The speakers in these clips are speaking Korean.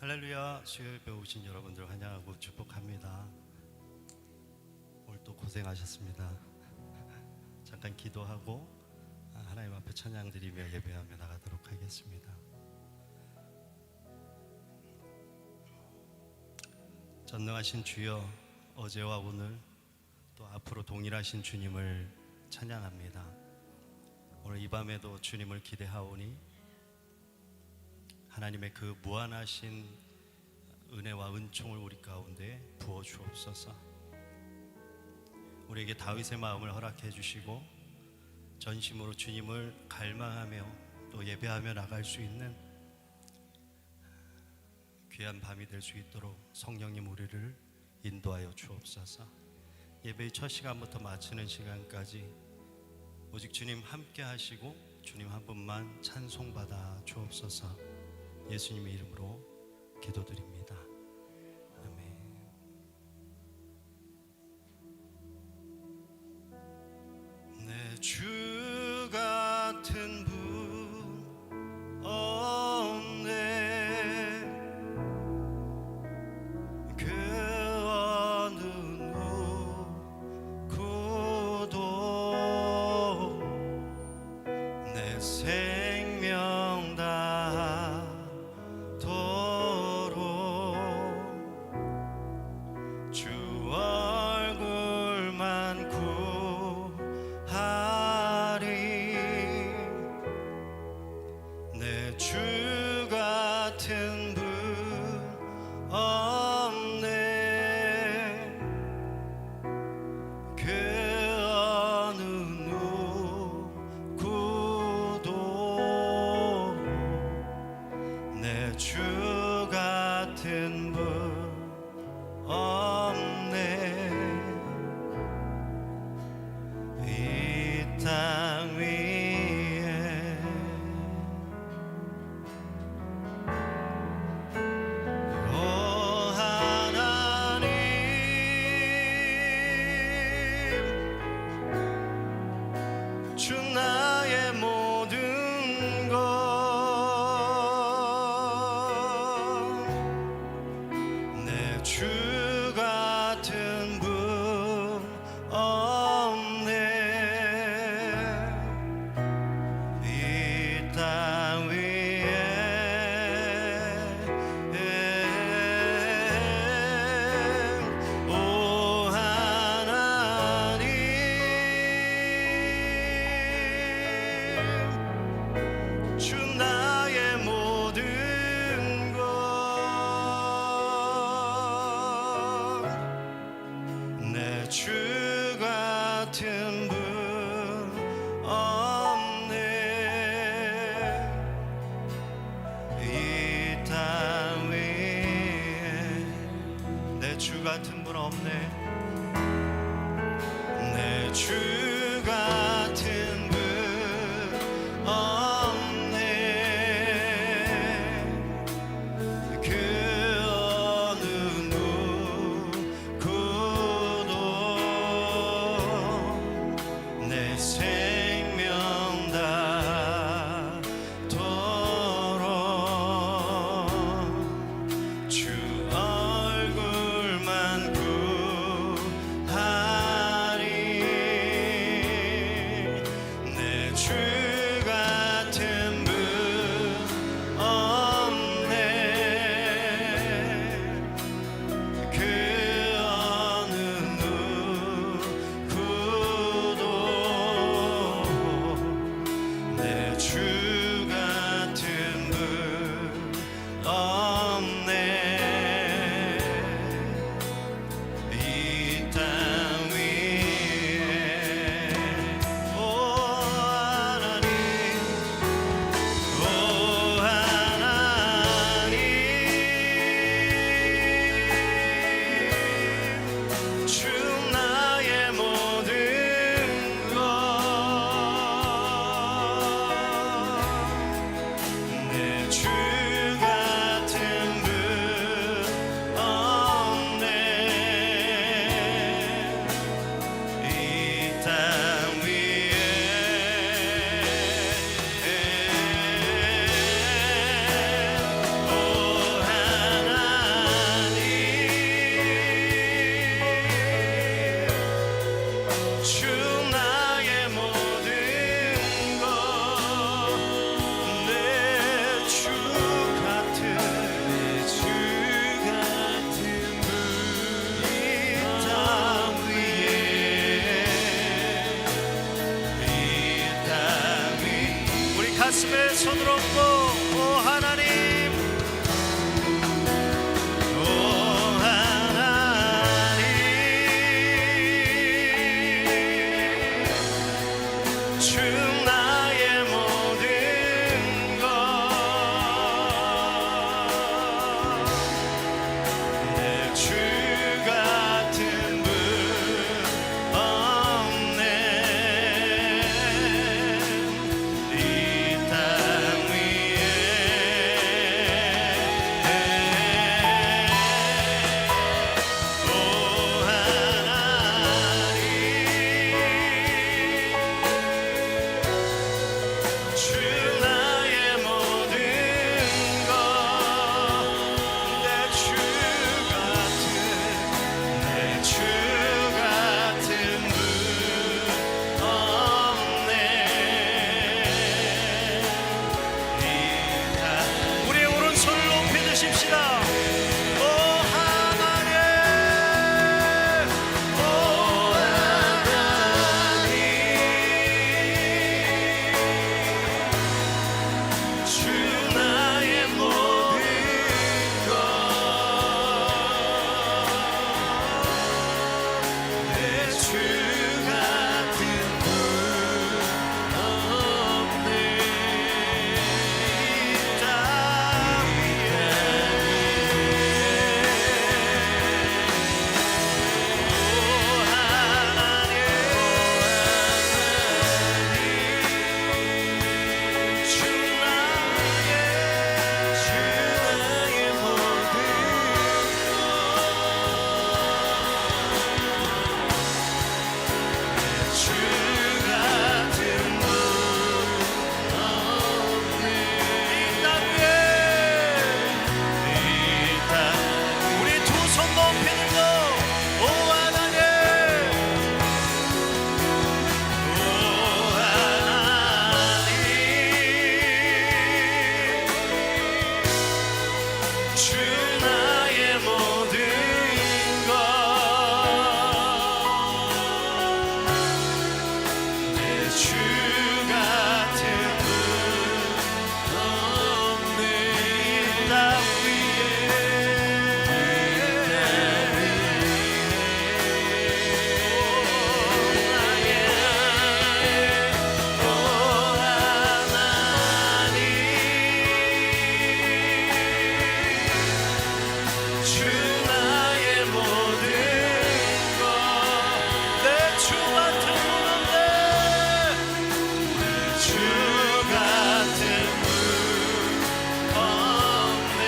할렐루야. 수요예배 오신 여러분들 환영하고 축복합니다. 오늘 또 고생하셨습니다. 잠깐 기도하고 하나님 앞에 찬양 드리며 예배하며 나가도록 하겠습니다. 전능하신 주여, 어제와 오늘 또 앞으로 동일하신 주님을 찬양합니다. 오늘 이 밤에도 주님을 기대하오니 하나님의 그 무한하신 은혜와 은총을 우리 가운데 부어 주옵소서. 우리에게 다윗의 마음을 허락해 주시고 전심으로 주님을 갈망하며 또 예배하며 나갈 수 있는 귀한 밤이 될 수 있도록 성령님 우리를 인도하여 주옵소서. 예배의 첫 시간부터 마치는 시간까지 오직 주님 함께 하시고 주님 한 분만 찬송받아 주옵소서. 예수님의 이름으로 기도드립니다. 아멘. 내 주 같은 분 없네. 그 어느 누구도 내 생명 다하도록 주 얼굴만 구하리. 내 주 같은 분 없네. 그 어느 누구도 내 주 같은 분 없네. 이 땅 위에 오 하나님, 주 나의 모든 것, 내 주 같은 분 없네. 이 땅 위에 오 하나님, 주 나의 모든 것, 내 주 같은 분 없네. 이 땅 위에 내 주 같은 분 없네. 내 주 같은 분 없네. 그 어느 누구도 내 생명 다하도록 주 얼굴만 구하리. 말씀에 손을 얹고 오 하나님, 오 하나님, 주 나의 모든 것, 내 주 같은 분 없네. 이 땅 위에 오 하나님, 주 나의 모든 것, 내 주 같은 분 없네. 우리의 오른손을 높이 드십시다. 오 하나님, 오 하나님, 주 나의 모든 것, 내 주 같은 분 없네. 이 땅 위에 오 하나님, 주 나의 모든 주 같은 분 없네. 이 땅 위에 우리 두 손 높이 들고 오 하나님, 오 하나님, 주 나의 모든 것, 내 주 같은 분 없네. 이 땅 위에 오 하나님, 주 나의 모든 것, 내 주 같은 분 없네. 내 주 같은 분 없네.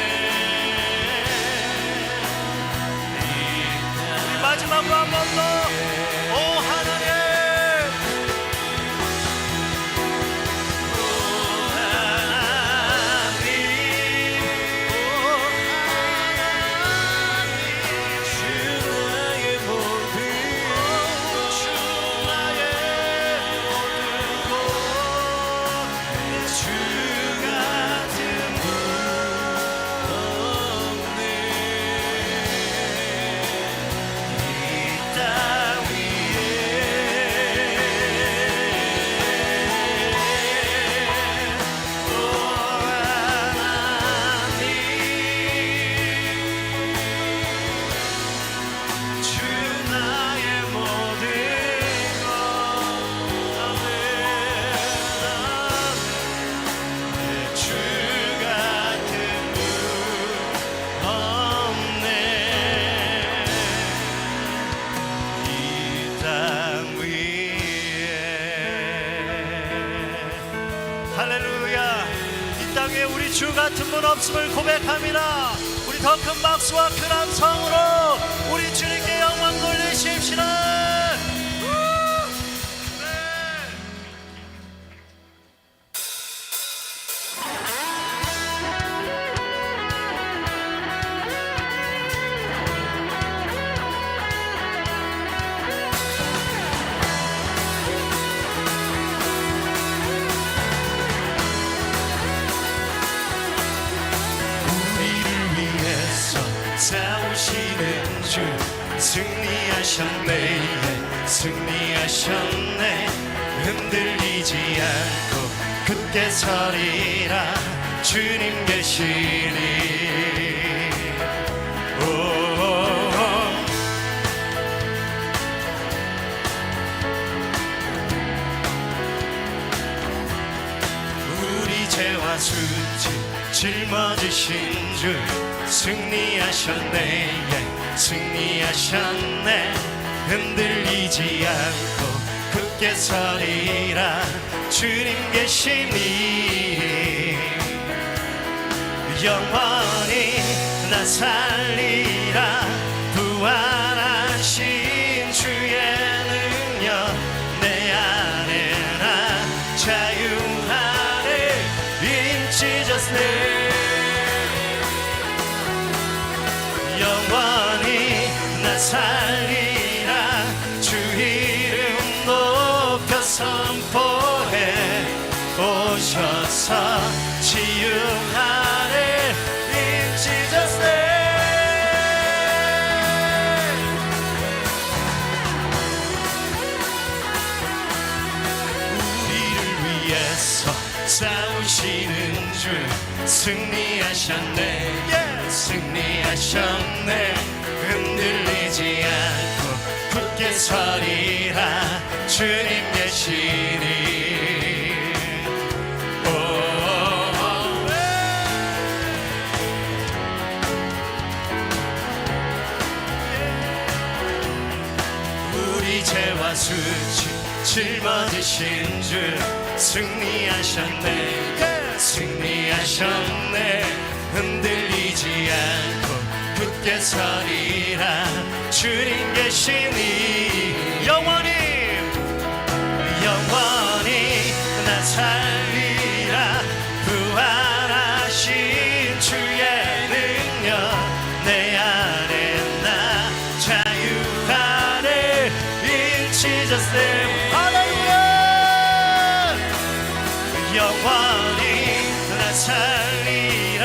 우리 마지막으로 한 번 더 오 하나님, 오 하나님, 오 하나님, 주 나의 모든 것, 주 나의 모든 것, 내 주 같은 분 없네. 이 땅 위에 오 하나님, 주 나의 모든 것, 내 주 같은 분 없네. 이 땅 위에 할렐루야. 이 땅에 우리 주 같은 분 없음을 고백합니다. 우리 더 큰 박수와 큰 함성으로 우리 주님께 영광 돌리십시다. 싸우시는 주 승리하셨네, 승리하셨네. 흔들리지 않고 굳게 서리라 주님 계시니. 우리 죄와 수치 짊어지신 주 승리하셨네, 승리하셨네. 흔들리지 않고 굳게 서리라 주님 계시니. 영원히 나 살리라 부활하신 주의 능력 내 안에 나 자유하네. In Jesus name. 영원히 나 살리라 주 이름 높여 선포해. 오셔서 치유하네. In Jesus name. 우리를 위해서 싸우시는 주 승리하셨네, 승리하셨네. 흔들리지 않고 굳게 서리라 주님 계시니. 우리 죄와 수치 짊어지신 주 승리하셨네, 승리하셨네. 흔들리지 않고 굳게 서리라 주님 계시니. 영원히 영원히 나 살리라 부활하신 주의 능력 내 안에 나 자유하네. In Jesus name. 할렐루야. 영원히 나 살리라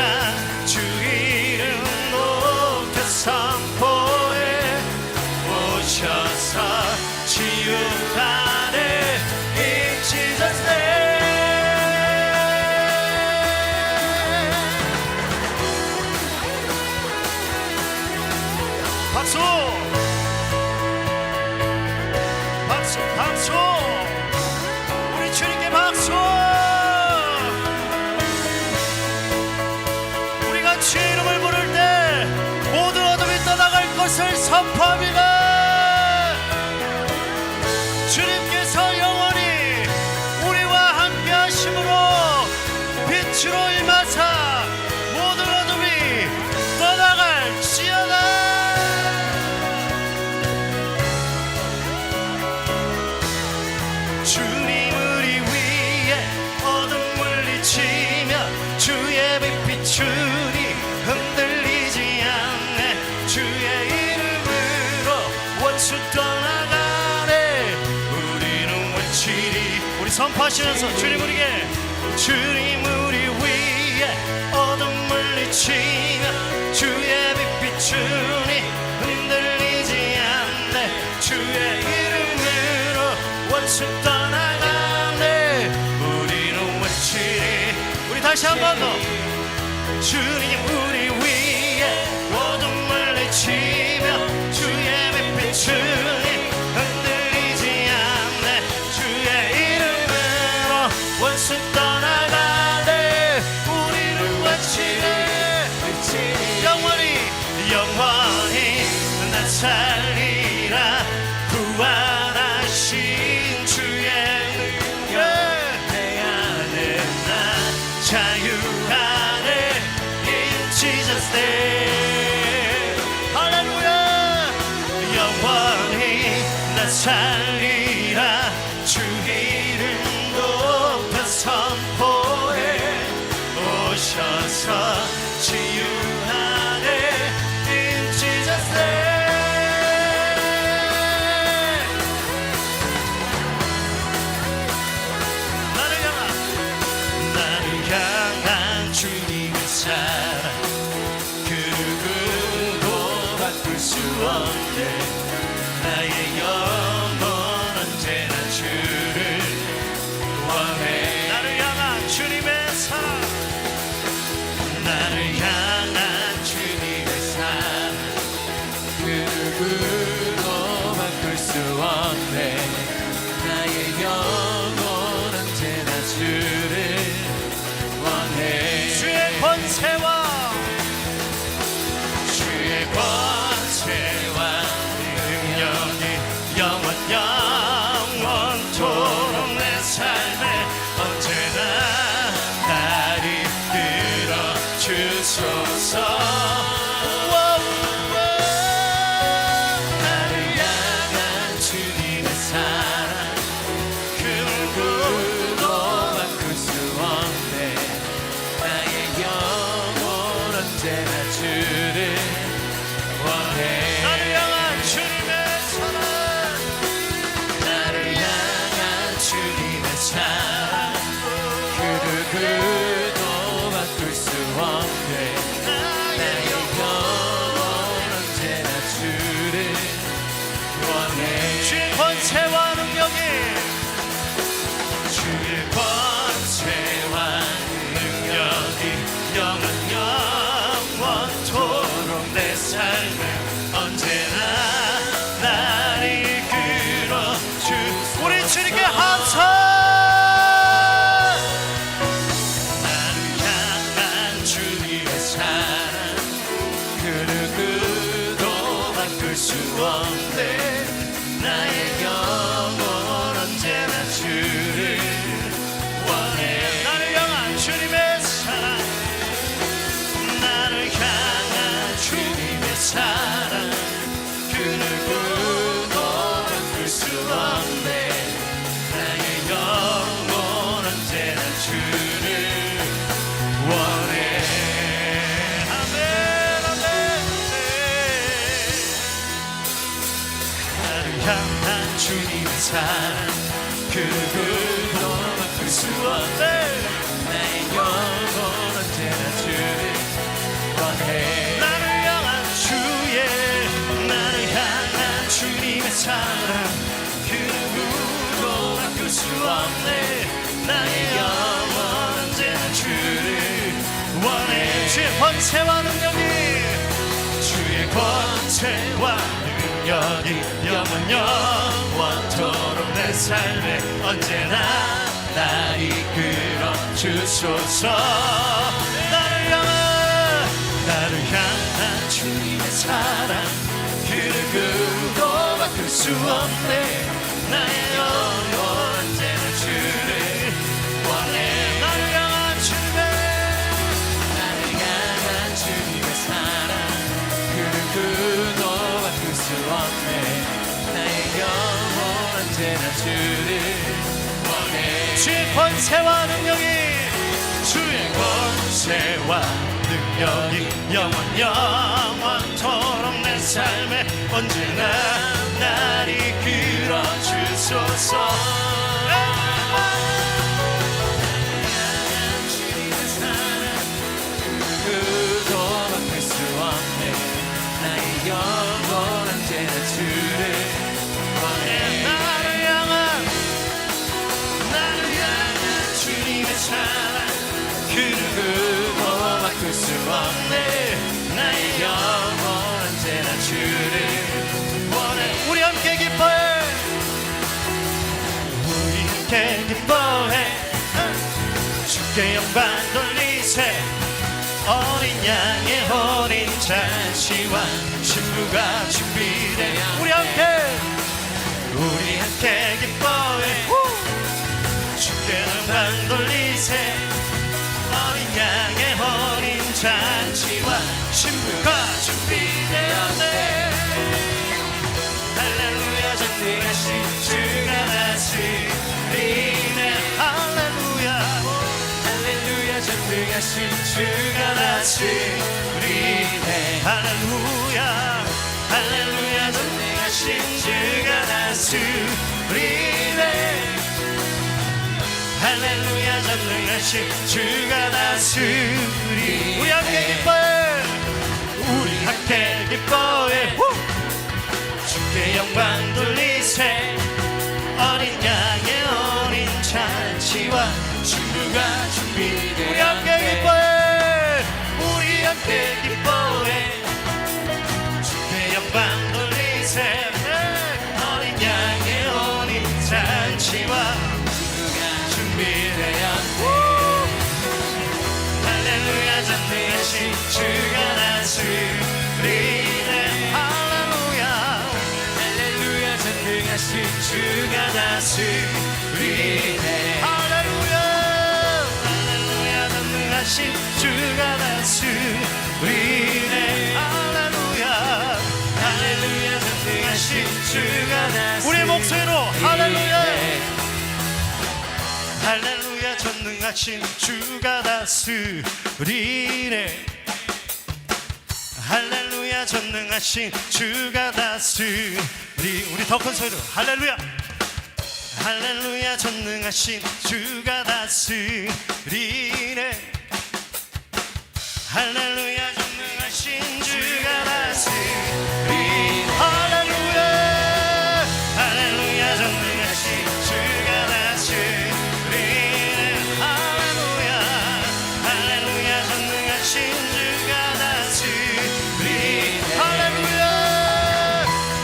주 이름 높여 선포해. 오셔서 치유하네. In Jesus name. 박수 박수 박수. 우리 주님께 박수. 우리가 주 이름을 부를 때 모든 어둠이 떠나갈 것을 선포합니다. 주님께서 영원히 우리와 함께 하심으로 빛으로 임하사 모든 어둠이 떠나갈지어다. 주님 우리 위에 어둠 물리치며 주의 빛 비추니. 흔들리지 않네. 주의 이름으로 원수 떠나가네. 우리는 외치리. 우리 선포하시면서 주님 우리에게. 주님 우리 위에 어둠 물리치며 주의 빛 비추니. 흔들리지 않네. 주의 이름으로 원수 떠나가네. 우리는 외치리. 우리 다시 한 번 더. 주님 우리 위에 어둠 물리치며 주의 빛 비추니. 흔들리지 않네. 주의 이름으로 원수 떠나가네. 우리는 외치리. 영원히 영원히 나 살리라 부활하신 주의 능력 내 안에 나 자유하네. In Jesus name. 할렐루야. 영원히 나 살리라 주 이름 높여 선포해. 오셔서 치유하네. In Jesus name. 나를 향한 주님의 사랑 그 누구도 바꿀 수 없네. 나의 영원한 누구도 바꿀 수 없네. 나의 영혼 언제나 주를 원해. 주의 권세와 주의 권세와 능력이 영원토록 내 삶에 언제나 나를 이끌어 주소서. 나를 향한 주님의 사랑 그 누구도 바꿀 수 없네. 나의 영혼 언제나 주를 원해. 나를 향한 주님의 사랑, 나를 향한 주님의 사랑 그 누구도 바꿀 수 없네. 나의 영혼 언제나 주를 원해. 주의 권세와 능력이 주의 권세와 능력이 영원토록 내 삶을 언제나 나를 이끌어 주. 우리 주님께 함성. 나를 향한 주님의 사랑 그 누구도 바꿀 수 없네. 나의 영혼 언제나 주를 원해. 나를 향한 주님의 사랑, 나를 향한 주님의 사랑 그 누구도 바꿀 수 없네. 나의 영혼 언제나 주를 원해. 아멘, 아멘. 나를 향한 주님의 사랑 그 누구도 바꿀 수 없네. 나의 영혼 언제나 주를 원해. 나를 향한 나를 향한 주님의 사랑 그 누구도 바꿀 수 없네. 나의 영혼 언제나 주를 원해. 주의 권세와 능력이 주의 권세와 능력이 영원토록 내 삶에 언제나 나 이끌어 주소서. 나를 향한 주님의 사랑 그 누구도 바꿀 수 없네. 나의 영혼 언제나 주를 원해. 나를 향한 나를 향한 주님의 사랑 그 누구도 바꿀 수 없네. 나의 영혼 언제나 주를 원해. 주의 권세와 능력이 주의 권세와 능력이 영원토록 내 삶에 언제나 날 이끌어 주소서. 주님의 사랑 그 누구도 바꿀 수 없네. 나의 영혼 언제나 주를 원해. 나를 향한 주님의 사랑 그 누구도 바꿀 수 없네. 나의 영혼 언제나 주를 원해. 우리 함께 기뻐해. 우리 함께 기뻐해. 주께 영광 돌리세. 어린 양의 어린 잔치와 신부가 준비되어 우리 함께 기뻐해. 주께 영광 돌리세. 어린 양의 어린 잔치와 신부가 준비되었네. 할렐루야 전능하신 주가 다스리네. 할렐루야. 할렐루야 전능하신 주가 다스리네. 할렐루야. 할렐루야 전능하신 주가 다스리네. 할렐루야 전능하신 주가 다스리네. 우리 함께 기뻐해. 우리 함께 기뻐해. 주께 영광 돌리세. 어린 양의 어린 잔치와 신부가 준비되었네. 우리 함께 기뻐해. 우리 함께 기뻐해. 주께 영광 돌리세. 둘셋 어린 양의 혼인 잔치와 준비되었네. 할렐루야 전능하신 주가 다스리네. 할렐루야 할렐루야 전능하신 주가 다스리네. 할렐루야 할렐루야 전능하신 주가 다스리네. 할렐루야 할렐루야 전능하신 주가 다스리네. 우리 목소리로 할렐루야 할렐루야 전능하신 주가 다스리네. 할렐루야 전능하신 주가 다스리. 우리 더 큰 소리로 할렐루야 할렐루야 전능하신 주가 다스리네. 할렐루야 전능하신 주가 다스리네. 할렐루야 할렐루야 전능하신 주가 다스리네. 할렐루야 할렐루야 전능하신 주가 다스리네. 할렐루야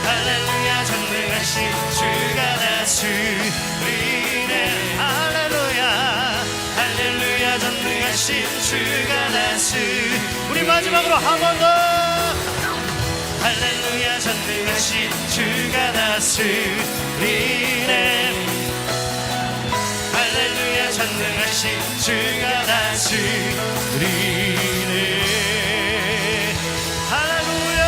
할렐루야 전능하신 주가 다스리네. 할렐루야 할렐루야 전능하신 주가 다스리네. 우리 마지막으로 한 번 더 할렐루야 전능하신 주가 다스리네. 할렐루야 전능하신 주가 다스리네. 할렐루야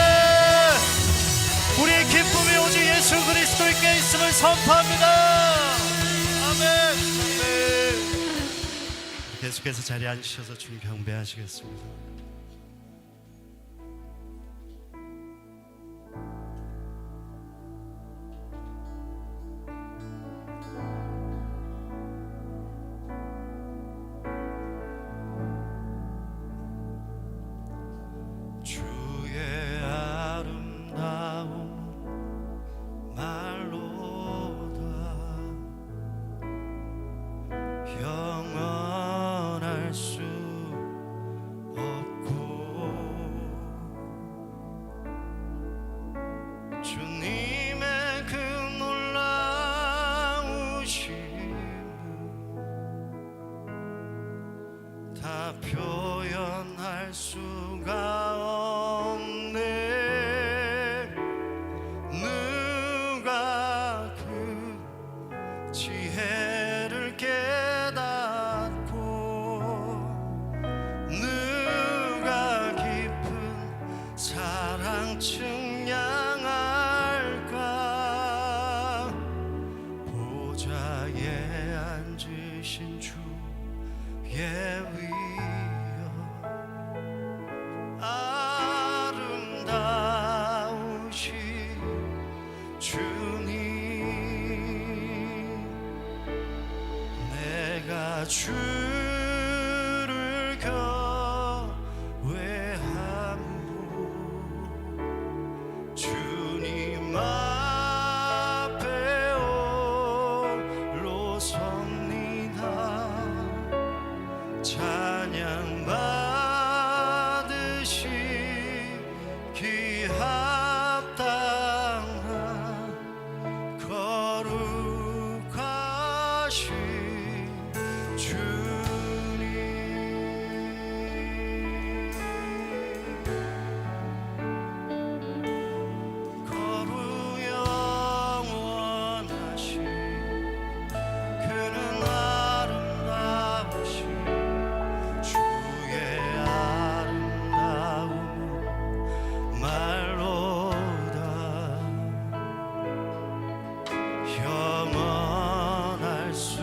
우리의 기쁨이 오직 예수 그리스도께 있음을 선포합니다. 아멘. 계속해서 자리에 앉으셔서 주님 경배하시겠습니다. 주의 아름다움 말로다 영원할 수 없고 주님의 그 놀라우심을 다 표현할 수가 없네. 누가 그 지혜를 깨닫고 누가 깊은 사랑 측량할까. 보좌에 앉으신 주의 위여 아름다우신 주님. 내가 주를 경외함으로 주님 앞에 홀로 섭니다. 찬양 받으시기 합당한 거룩하신 주님. 거룩 영원하신 그는 아름다우신 주의 아름다움은 말로다 영원할 수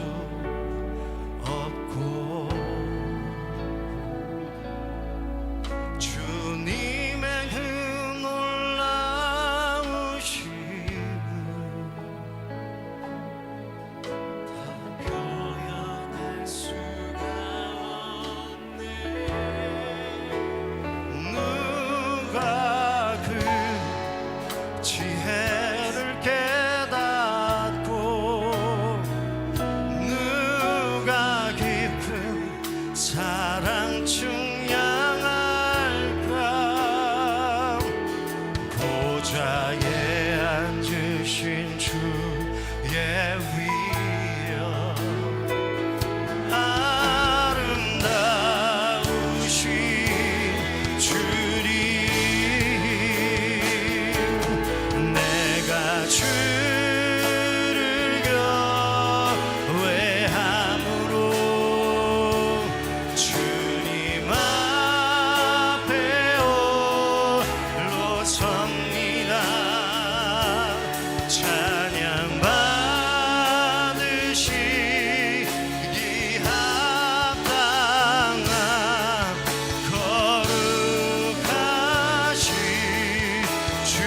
주신 주의 위엄 아름다우신 주님 내가 주를 경외함으로 주님 앞에 홀로 섭니다. 찬양 받으시기 합당한 거룩하신 주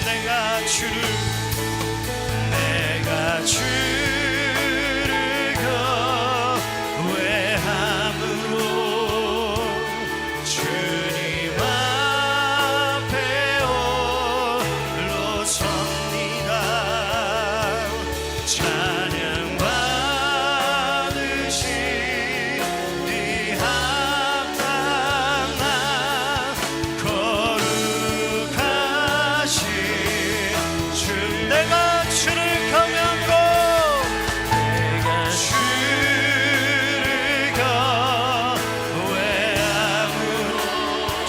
내가 주를 경외함으로 주님 앞에 홀로 섭니다. 찬양 받으시니 합당한 거룩하신 주 내가 주를 경외함으로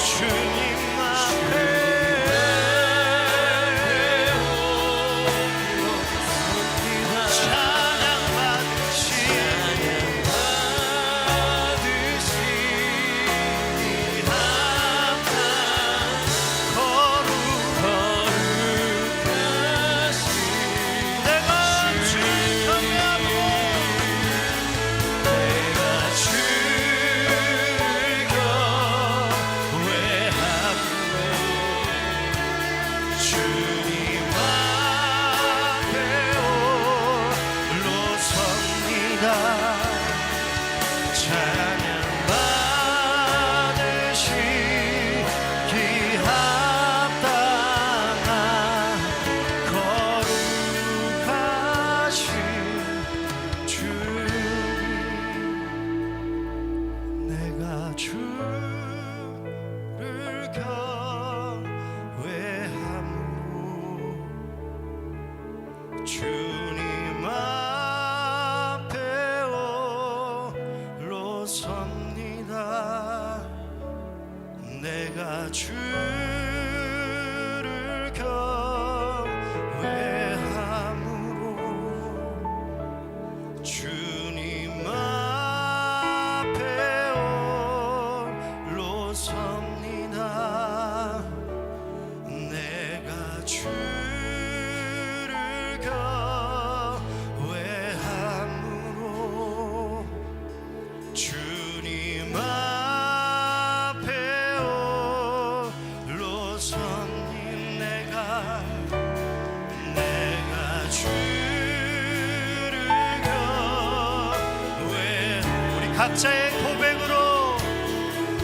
주님 앞에 찬양 받으시니 합당한 거룩하신 내가 주를 경외하고 내가 주를 경외하고 주님 앞에 홀로 섭니다. 찬양 받으시기 합당한 거룩하신 주님 내가 주를 경외함으로 주님 앞에 홀로 섭니다. 내가 주를 경외함으로 주님 앞에 홀로 섭니다. 내가 주를 경외함으로 주님 앞에 홀로 섭니 내가 주를 경외 우리 각자의 고백으로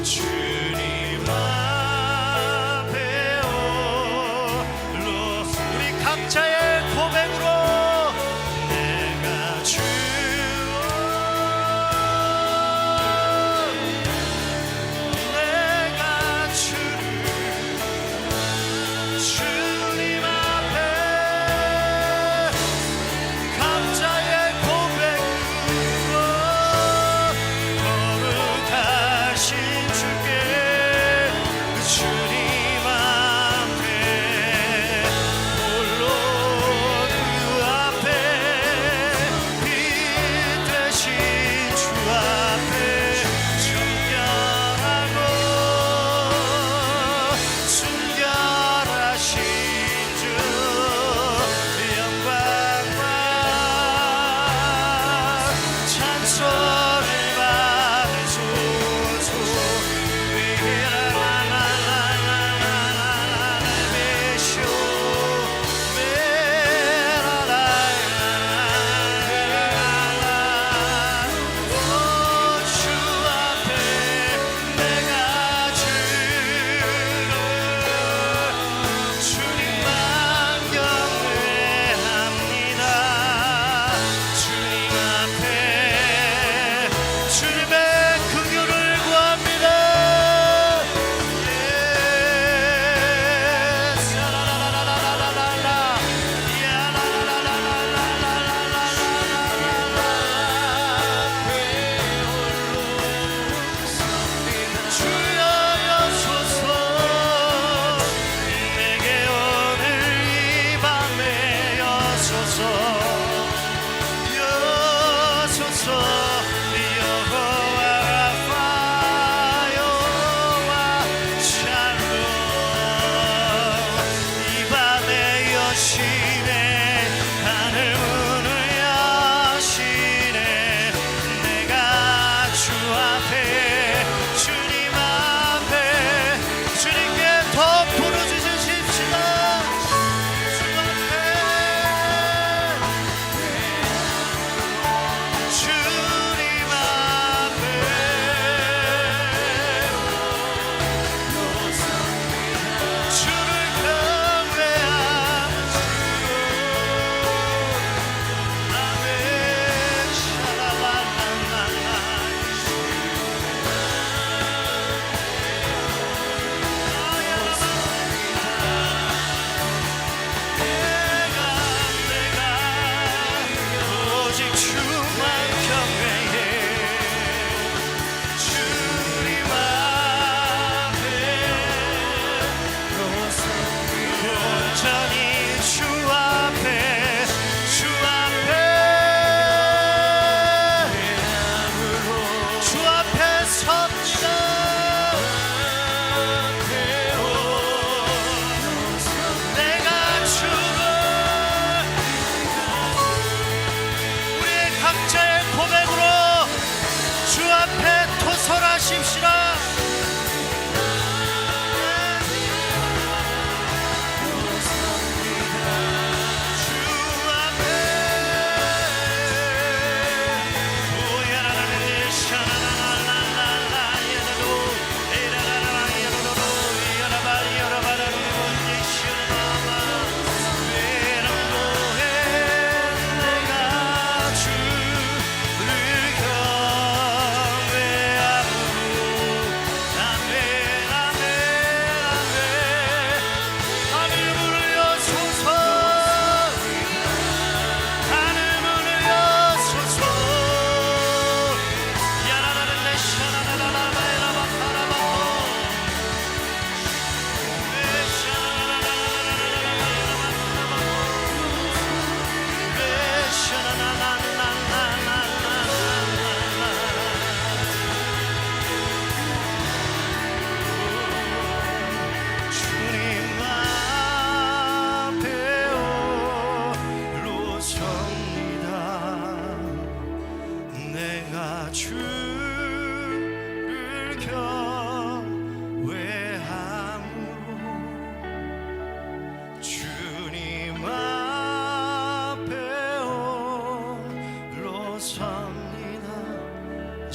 주님 앞에 홀로 우리 각자의 고백으로 내가 주님 앞에 각자의 고백으로 거룩하신 주께 주님 앞에 홀로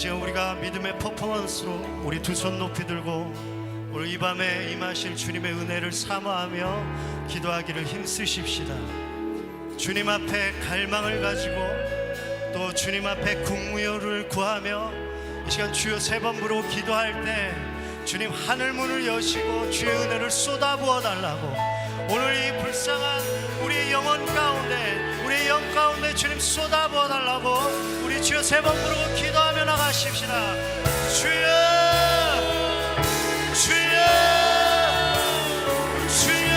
지금 우리가 믿음의 퍼포먼스로 우리 두 손 높이 들고 오늘 이 밤에 임하실 주님의 은혜를 사모하며 기도하기를 힘쓰십시다. 주님 앞에 갈망을 가지고 또 주님 앞에 국무요를 구하며 이 시간 주여 세 번 부르고 기도할 때 주님 하늘 문을 여시고 주의 은혜를 쏟아부어 달라고, 오늘 이 불쌍한 우리의 영혼 가운데, 우리의 영 가운데 주님 쏟아부어 달라고 우리 주여 세 번 부르고 기도하며 나가십시다. 주여, 주여, 주여.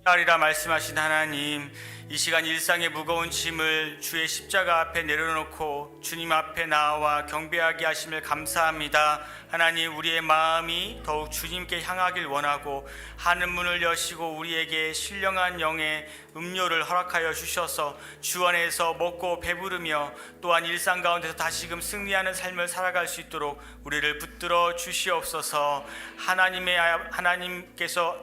하리라 말씀하신 하나님, 이 시간 일상의 무거운 짐을 주의 십자가 앞에 내려놓고 주님 앞에 나와 경배하게 하심을 감사합니다. 하나님, 우리의 마음이 더욱 주님께 향하길 원하고 하늘 문을 여시고 우리에게 신령한 영의 음료를 허락하여 주셔서 주 안에서 먹고 배부르며 또한 일상 가운데서 다시금 승리하는 삶을 살아갈 수 있도록 우리를 붙들어 주시옵소서.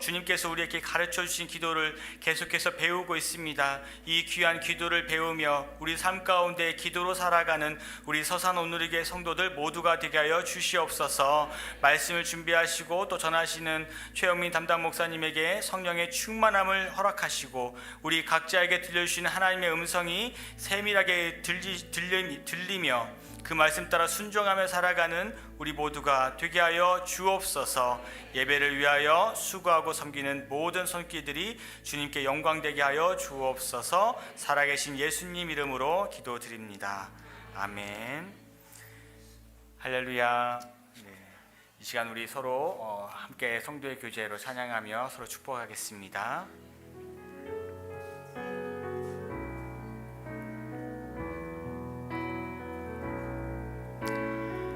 주님께서 우리에게 가르쳐 주신 기도를 계속해서 배우고 있습니다. 이 귀한 기도를 배우며 우리 삶 가운데 기도로 살아가는 우리 서산 온누리교회 성도들 모두가 되게 하여 주시옵소서. 말씀을 준비하시고 또 전하시는 최영민 담당 목사님에게 성령의 충만함을 허락하시고 우리 각자에게 들려주시는 하나님의 음성이 세밀하게 들리며 그 말씀 따라 순종하며 살아가는 우리 모두가 되게 하여 주옵소서. 예배를 위하여 수고하고 섬기는 모든 손길들이 주님께 영광되게 하여 주옵소서. 살아계신 예수님 이름으로 기도드립니다. 아멘. 할렐루야. 이 시간 우리 서로 함께 성도의 교제로 찬양하며 서로 축복하겠습니다.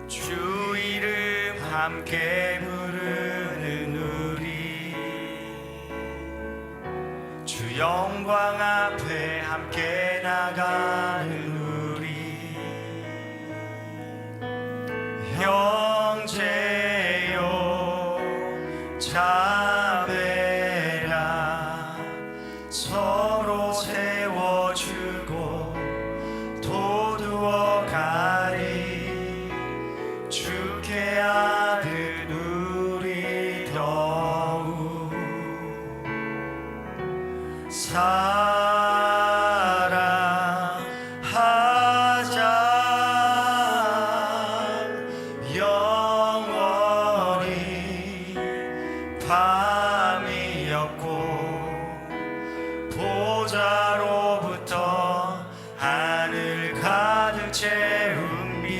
주 이름 함께 부르는 우리, 주 영광 앞에 함께 나가는 우리 형제요 자매라, 서로 세워주고 도두어 가리, 주께 아들 우리 더욱 사랑하자 영원히. 밤이었고 보좌로부터 하늘 가득 채운 빛,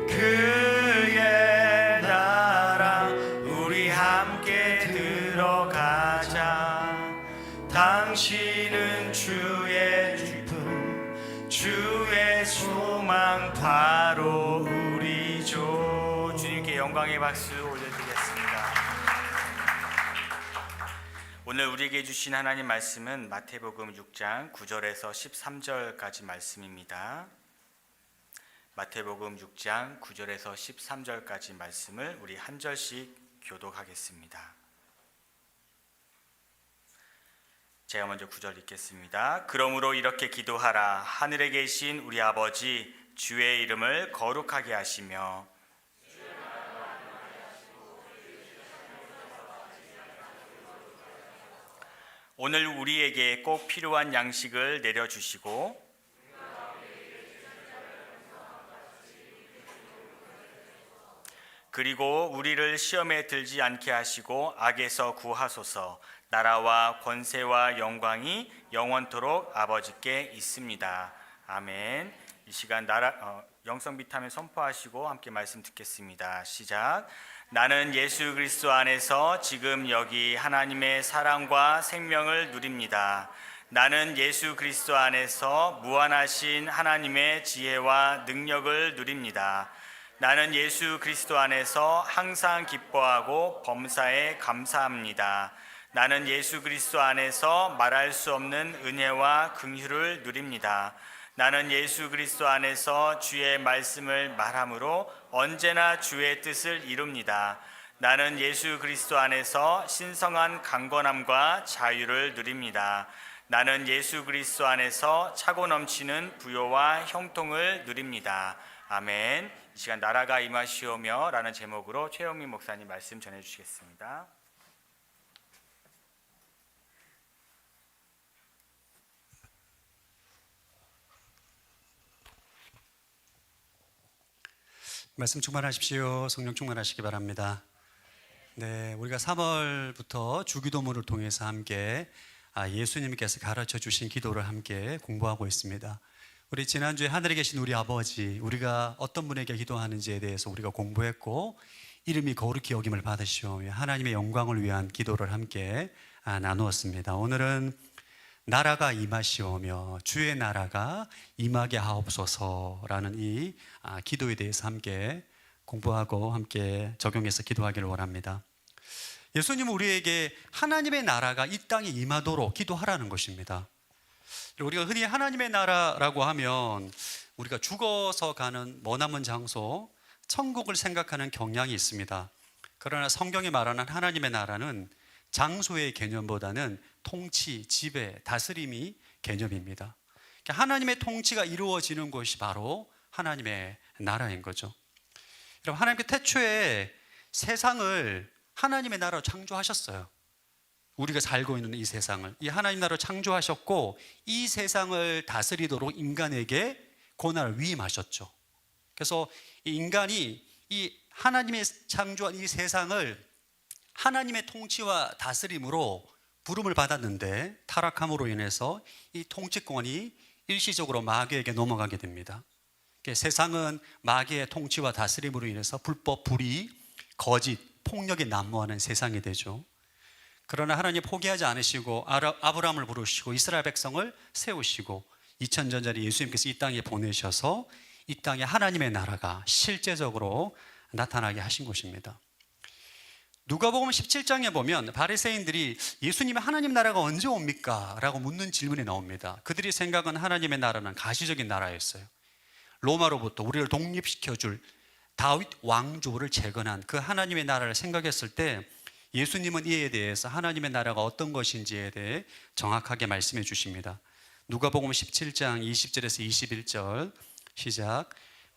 그의 나라 우리 함께 들어가자. 당신은 주의 기쁨, 주의 소망, 바로 우리죠. 주님께 영광의 박수 올려드리겠습니다. 오늘 우리에게 주신 하나님 말씀은 마태복음 6장 9절에서 13절까지 말씀입니다. 마태복음 6장 9절에서 13절까지 말씀을 우리 한 절씩 교독하겠습니다. 제가 먼저 9절 읽겠습니다. 그러므로 이렇게 기도하라. 하늘에 계신 우리 아버지, 주의 이름을 거룩하게 하시며 오늘 우리에게 꼭 필요한 양식을 내려주시고 그리고 우리를 시험에 들지 않게 하시고 악에서 구하소서. 나라와 권세와 영광이 영원토록 아버지께 있습니다. 아멘. 이 시간 영성 비타민 선포하시고 함께 말씀 듣겠습니다. 시작. 나는 예수 그리스도 안에서 지금 여기 하나님의 사랑과 생명을 누립니다. 나는 예수 그리스도 안에서 무한하신 하나님의 지혜와 능력을 누립니다. 나는 예수 그리스도 안에서 항상 기뻐하고 범사에 감사합니다. 나는 예수 그리스도 안에서 말할 수 없는 은혜와 긍휼을 누립니다. 나는 예수 그리스도 안에서 주의 말씀을 말함으로 언제나 주의 뜻을 이룹니다. 나는 예수 그리스도 안에서 신성한 강건함과 자유를 누립니다. 나는 예수 그리스도 안에서 차고 넘치는 부요와 형통을 누립니다. 아멘. 이 시간 나라가 임하시오며 라는 제목으로 최영민 목사님 말씀 전해주시겠습니다. 말씀 충만하십시오. 성령 충만하시기 바랍니다. 네, 우리가 3월부터 주기도문을 통해서 함께 예수님께서 가르쳐 주신 기도를 함께 공부하고 있습니다. 우리 지난주에 하늘에 계신 우리 아버지, 우리가 어떤 분에게 기도하는지에 대해서 우리가 공부했고 이름이 거룩히 여김을 받으시오며 하나님의 영광을 위한 기도를 함께 나누었습니다. 오늘은 나라가 임하시오며 주의 나라가 임하게 하옵소서라는 이 기도에 대해서 함께 공부하고 함께 적용해서 기도하기를 원합니다. 예수님은 우리에게 하나님의 나라가 이 땅에 임하도록 기도하라는 것입니다. 우리가 흔히 하나님의 나라라고 하면 우리가 죽어서 가는 머나먼 장소, 천국을 생각하는 경향이 있습니다. 그러나 성경이 말하는 하나님의 나라는 장소의 개념보다는 통치, 지배, 다스림이 개념입니다. 하나님의 통치가 이루어지는 곳이 바로 하나님의 나라인 거죠. 여러분, 하나님께 태초에 세상을 하나님의 나라로 창조하셨어요. 우리가 살고 있는 이 세상을 이 하나님 나라로 창조하셨고 이 세상을 다스리도록 인간에게 고난을 위임하셨죠. 그래서 이 인간이 이 하나님의 창조한 이 세상을 하나님의 통치와 다스림으로 부름을 받았는데 타락함으로 인해서 이 통치권이 일시적으로 마귀에게 넘어가게 됩니다. 세상은 마귀의 통치와 다스림으로 인해서 불법, 불의, 거짓, 폭력이 난무하는 세상이 되죠. 그러나 하나님 포기하지 않으시고 아브라함을 부르시고 이스라엘 백성을 세우시고 2000년 전에 예수님께서 이 땅에 보내셔서 이 땅에 하나님의 나라가 실제적으로 나타나게 하신 것입니다. 누가복음 17장에 보면 바리새인들이 예수님의 하나님 나라가 언제 옵니까? 라고 묻는 질문이 나옵니다. 그들이 생각은 하나님의 나라는 가시적인 나라였어요. 로마로부터 우리를 독립시켜줄 다윗 왕조를 재건한 그 하나님의 나라를 생각했을 때 예수님은 이에 대해서 하나님의 나라가 어떤 것인지에 대해 정확하게 말씀해 주십니다. 누가복음 17장 20절에서 21절 시작.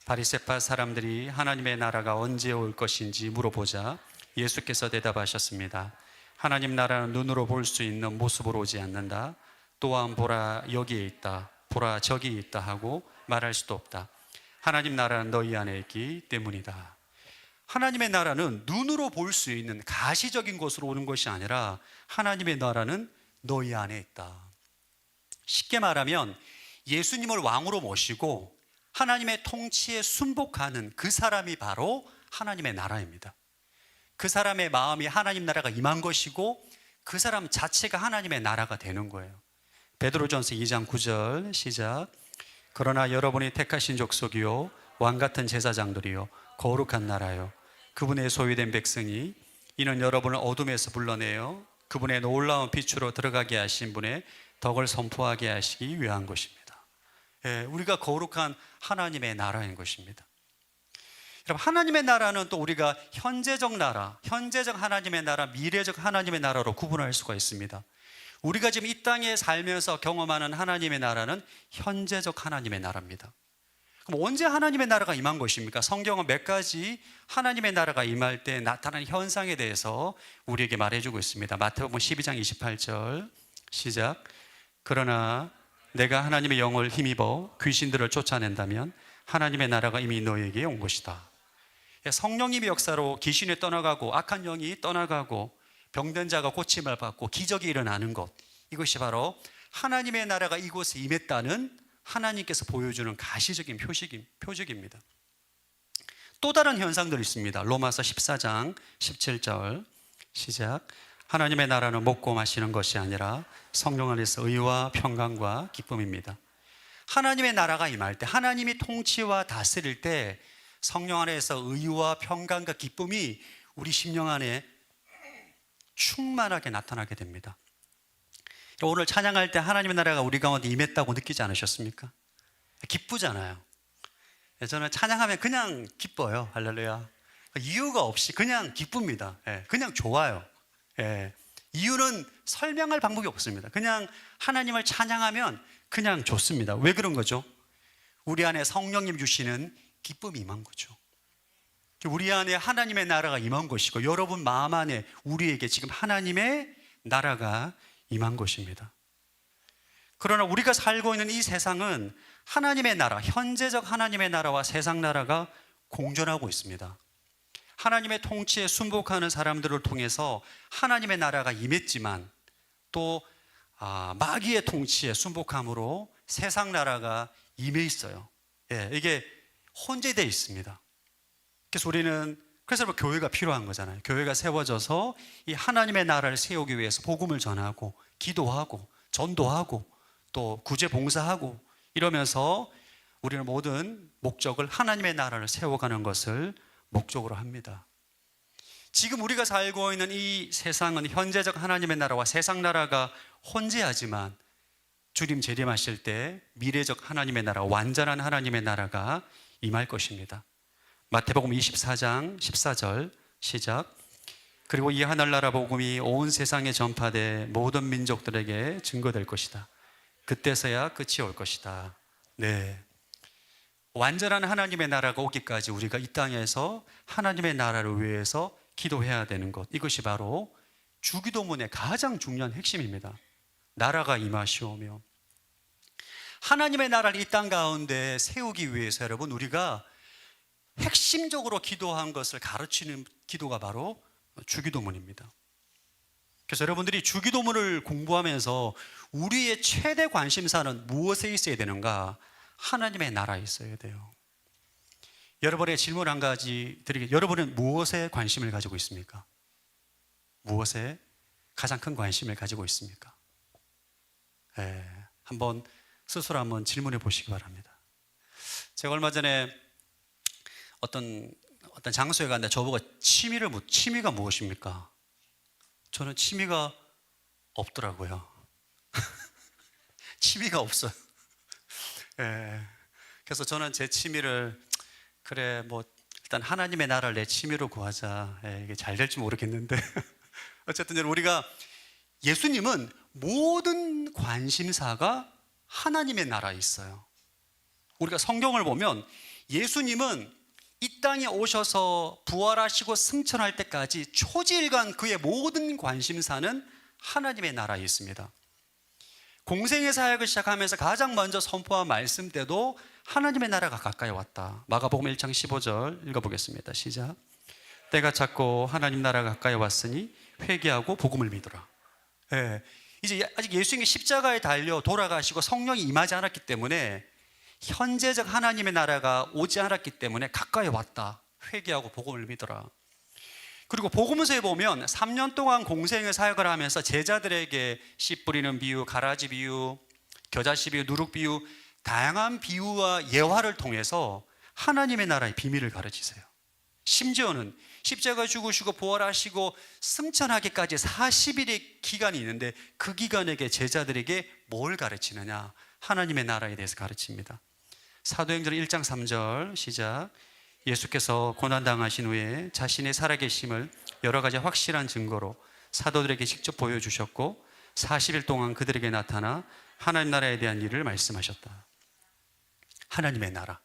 바리새파 사람들이 하나님의 나라가 언제 올 것인지 물어보자 예수께서 대답하셨습니다. 하나님 나라는 눈으로 볼 수 있는 모습으로 오지 않는다. 또한 보라 여기에 있다, 보라 저기 있다 하고 말할 수도 없다. 하나님 나라는 너희 안에 있기 때문이다. 하나님의 나라는 눈으로 볼 수 있는 가시적인 곳으로 오는 것이 아니라 하나님의 나라는 너희 안에 있다. 쉽게 말하면 예수님을 왕으로 모시고 하나님의 통치에 순복하는 그 사람이 바로 하나님의 나라입니다. 그 사람의 마음이 하나님 나라가 임한 것이고 그 사람 자체가 하나님의 나라가 되는 거예요. 베드로전서 2장 9절 시작. 그러나 여러분이 택하신 족속이요 왕같은 제사장들이요 거룩한 나라요 그분의 소유된 백성이 이는 여러분을 어둠에서 불러내어 그분의 놀라운 빛으로 들어가게 하신 분의 덕을 선포하게 하시기 위한 것입니다. 우리가 거룩한 하나님의 나라인 것입니다. 여러분, 하나님의 나라는 또 우리가 현재적 나라, 현재적 하나님의 나라, 미래적 하나님의 나라로 구분할 수가 있습니다. 우리가 지금 이 땅에 살면서 경험하는 하나님의 나라는 현재적 하나님의 나라입니다. 그럼 언제 하나님의 나라가 임한 것입니까? 성경은 몇 가지 하나님의 나라가 임할 때 나타나는 현상에 대해서 우리에게 말해주고 있습니다. 마태복음 12장 28절 시작. 그러나 내가 하나님의 영을 힘입어 귀신들을 쫓아낸다면 하나님의 나라가 이미 너에게 온 것이다. 성령님의 역사로 귀신이 떠나가고 악한 영이 떠나가고 병든 자가 고침을 받고 기적이 일어나는 것, 이것이 바로 하나님의 나라가 이곳에 임했다는 하나님께서 보여주는 가시적인 표적입니다. 또 다른 현상들이 있습니다. 로마서 14장 17절 시작. 하나님의 나라는 먹고 마시는 것이 아니라 성령 안에서 의와 평강과 기쁨입니다. 하나님의 나라가 임할 때, 하나님이 통치와 다스릴 때 성령 안에서 의와 평강과 기쁨이 우리 심령 안에 충만하게 나타나게 됩니다. 오늘 찬양할 때 하나님의 나라가 우리 가운데 임했다고 느끼지 않으셨습니까? 기쁘잖아요. 저는 찬양하면 그냥 기뻐요. 할렐루야. 이유가 없이 그냥 기쁩니다. 그냥 좋아요. 이유는 설명할 방법이 없습니다. 그냥 하나님을 찬양하면 그냥 좋습니다. 왜 그런 거죠? 우리 안에 성령님 주시는 기쁨이 임한 거죠. 우리 안에 하나님의 나라가 임한 것이고, 여러분 마음 안에 우리에게 지금 하나님의 나라가 임한 것입니다. 그러나 우리가 살고 있는 이 세상은 하나님의 나라, 현재적 하나님의 나라와 세상 나라가 공존하고 있습니다. 하나님의 통치에 순복하는 사람들을 통해서 하나님의 나라가 임했지만, 또 마귀의 통치에 순복함으로 세상 나라가 임해 있어요. 이게 혼재되어 있습니다. 그래서 교회가 필요한 거잖아요. 교회가 세워져서 이 하나님의 나라를 세우기 위해서 복음을 전하고 기도하고 전도하고 또 구제 봉사하고 이러면서 우리는 모든 목적을 하나님의 나라를 세워가는 것을 목적으로 합니다. 지금 우리가 살고 있는 이 세상은 현재적 하나님의 나라와 세상 나라가 혼재하지만 주님 재림하실 때 미래적 하나님의 나라, 완전한 하나님의 나라가 임할 것입니다. 마태복음 24장 14절 시작. 그리고 이 하늘나라 복음이 온 세상에 전파돼 모든 민족들에게 증거될 것이다. 그때서야 끝이 올 것이다. 네, 완전한 하나님의 나라가 오기까지 우리가 이 땅에서 하나님의 나라를 위해서 기도해야 되는 것, 이것이 바로 주기도문의 가장 중요한 핵심입니다. 나라가 임하시오며, 하나님의 나라를 이 땅 가운데 세우기 위해서 여러분, 우리가 핵심적으로 기도한 것을 가르치는 기도가 바로 주기도문입니다. 그래서 여러분들이 주기도문을 공부하면서 우리의 최대 관심사는 무엇에 있어야 되는가? 하나님의 나라에 있어야 돼요. 여러분의 질문 한 가지 드리겠습니다. 여러분은 무엇에 관심을 가지고 있습니까? 무엇에 가장 큰 관심을 가지고 있습니까? 한번 스스로 한번 질문해 보시기 바랍니다. 제가 얼마 전에 어떤 장소에 갔는데 저보고 취미가 무엇입니까? 저는 취미가 없더라고요. 취미가 없어요. 그래서 저는 제 취미를 일단 하나님의 나라를 내 취미로 구하자. 이게 잘 될지 모르겠는데 어쨌든 우리가 예수님은 모든 관심사가 하나님의 나라에 있어요. 우리가 성경을 보면 예수님은 이 땅에 오셔서 부활하시고 승천할 때까지 초지일관 그의 모든 관심사는 하나님의 나라에 있습니다. 공생의 사역을 시작하면서 가장 먼저 선포한 말씀 때도 하나님의 나라가 가까이 왔다. 마가복음 1장 15절 읽어보겠습니다. 시작. 때가 찼고 하나님 나라가 가까이 왔으니 회개하고 복음을 믿으라. 이제 아직 예수님이 십자가에 달려 돌아가시고 성령이 임하지 않았기 때문에, 현재적 하나님의 나라가 오지 않았기 때문에 가까이 왔다. 회개하고 복음을 믿어라. 그리고 복음서에 보면 3년 동안 공생의 사역을 하면서 제자들에게 씨 뿌리는 비유, 가라지 비유, 겨자씨 비유, 누룩 비유, 다양한 비유와 예화를 통해서 하나님의 나라의 비밀을 가르치세요. 심지어는 십자가 죽으시고 부활하시고 승천하기까지 40일의 기간이 있는데 그 기간에게 제자들에게 뭘 가르치느냐? 하나님의 나라에 대해서 가르칩니다. 사도행전 1장 3절 시작. 예수께서 고난당하신 후에 자신의 살아계심을 여러 가지 확실한 증거로 사도들에게 직접 보여주셨고 40일 동안 그들에게 나타나 하나님 나라에 대한 일을 말씀하셨다. 하나님의 나라.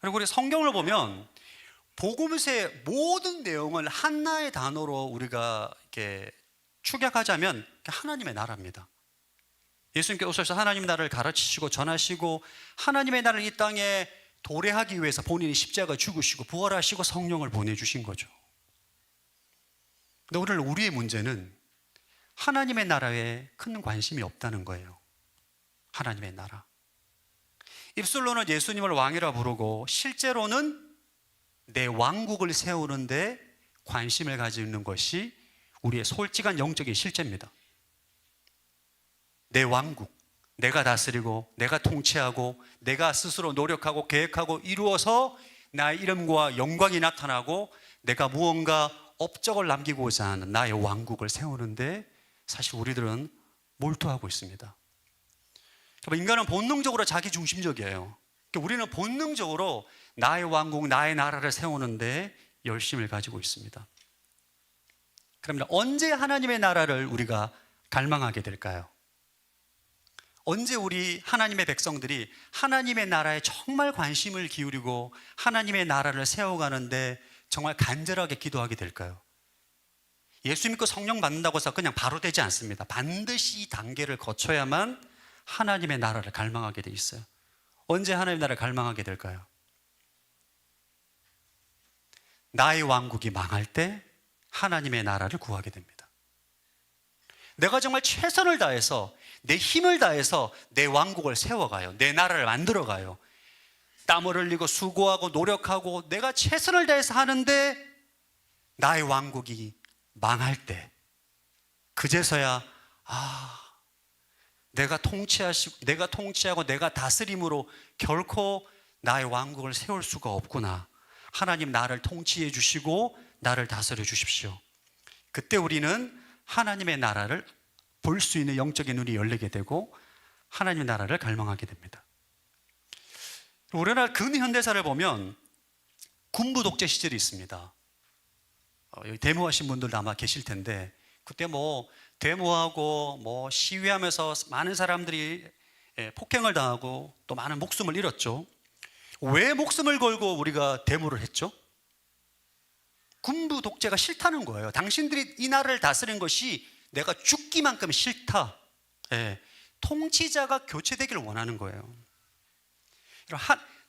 그리고 우리 성경을 보면 복음서의 모든 내용을 하나의 단어로 우리가 이렇게 축약하자면 하나님의 나라입니다. 예수님께서 오셔서 하나님의 나라를 가르치시고 전하시고 하나님의 나라를 이 땅에 도래하기 위해서 본인이 십자가 죽으시고 부활하시고 성령을 보내주신 거죠. 근데 오늘 우리의 문제는 하나님의 나라에 큰 관심이 없다는 거예요. 하나님의 나라. 입술로는 예수님을 왕이라 부르고 실제로는 내 왕국을 세우는데 관심을 가지고 있는 것이 우리의 솔직한 영적인 실제입니다. 내 왕국, 내가 다스리고 내가 통치하고 내가 스스로 노력하고 계획하고 이루어서 나의 이름과 영광이 나타나고 내가 무언가 업적을 남기고자 하는 나의 왕국을 세우는데 사실 우리들은 몰두하고 있습니다. 인간은 본능적으로 자기중심적이에요. 우리는 본능적으로 나의 왕국, 나의 나라를 세우는데 열심을 가지고 있습니다. 그러면 언제 하나님의 나라를 우리가 갈망하게 될까요? 언제 우리 하나님의 백성들이 하나님의 나라에 정말 관심을 기울이고 하나님의 나라를 세워가는데 정말 간절하게 기도하게 될까요? 예수 믿고 성령 받는다고 해서 그냥 바로 되지 않습니다. 반드시 이 단계를 거쳐야만 하나님의 나라를 갈망하게 돼 있어요. 언제 하나님의 나라를 갈망하게 될까요? 나의 왕국이 망할 때 하나님의 나라를 구하게 됩니다. 내가 정말 최선을 다해서 내 힘을 다해서 내 왕국을 세워가요. 내 나라를 만들어가요. 땀을 흘리고 수고하고 노력하고 내가 최선을 다해서 하는데 나의 왕국이 망할 때 그제서야 내가 통치하고 내가 다스림으로 결코 나의 왕국을 세울 수가 없구나. 하나님 나를 통치해 주시고 나를 다스려 주십시오. 그때 우리는 하나님의 나라를 볼 수 있는 영적인 눈이 열리게 되고 하나님의 나라를 갈망하게 됩니다. 우리나라 근현대사를 보면 군부 독재 시절이 있습니다. 여기 데모하신 분들도 아마 계실 텐데 그때 데모하고 시위하면서 많은 사람들이 폭행을 당하고 또 많은 목숨을 잃었죠. 왜 목숨을 걸고 우리가 데모를 했죠? 군부 독재가 싫다는 거예요. 당신들이 이 나라를 다스리는 것이 내가 죽기만큼 싫다. 통치자가 교체되기를 원하는 거예요.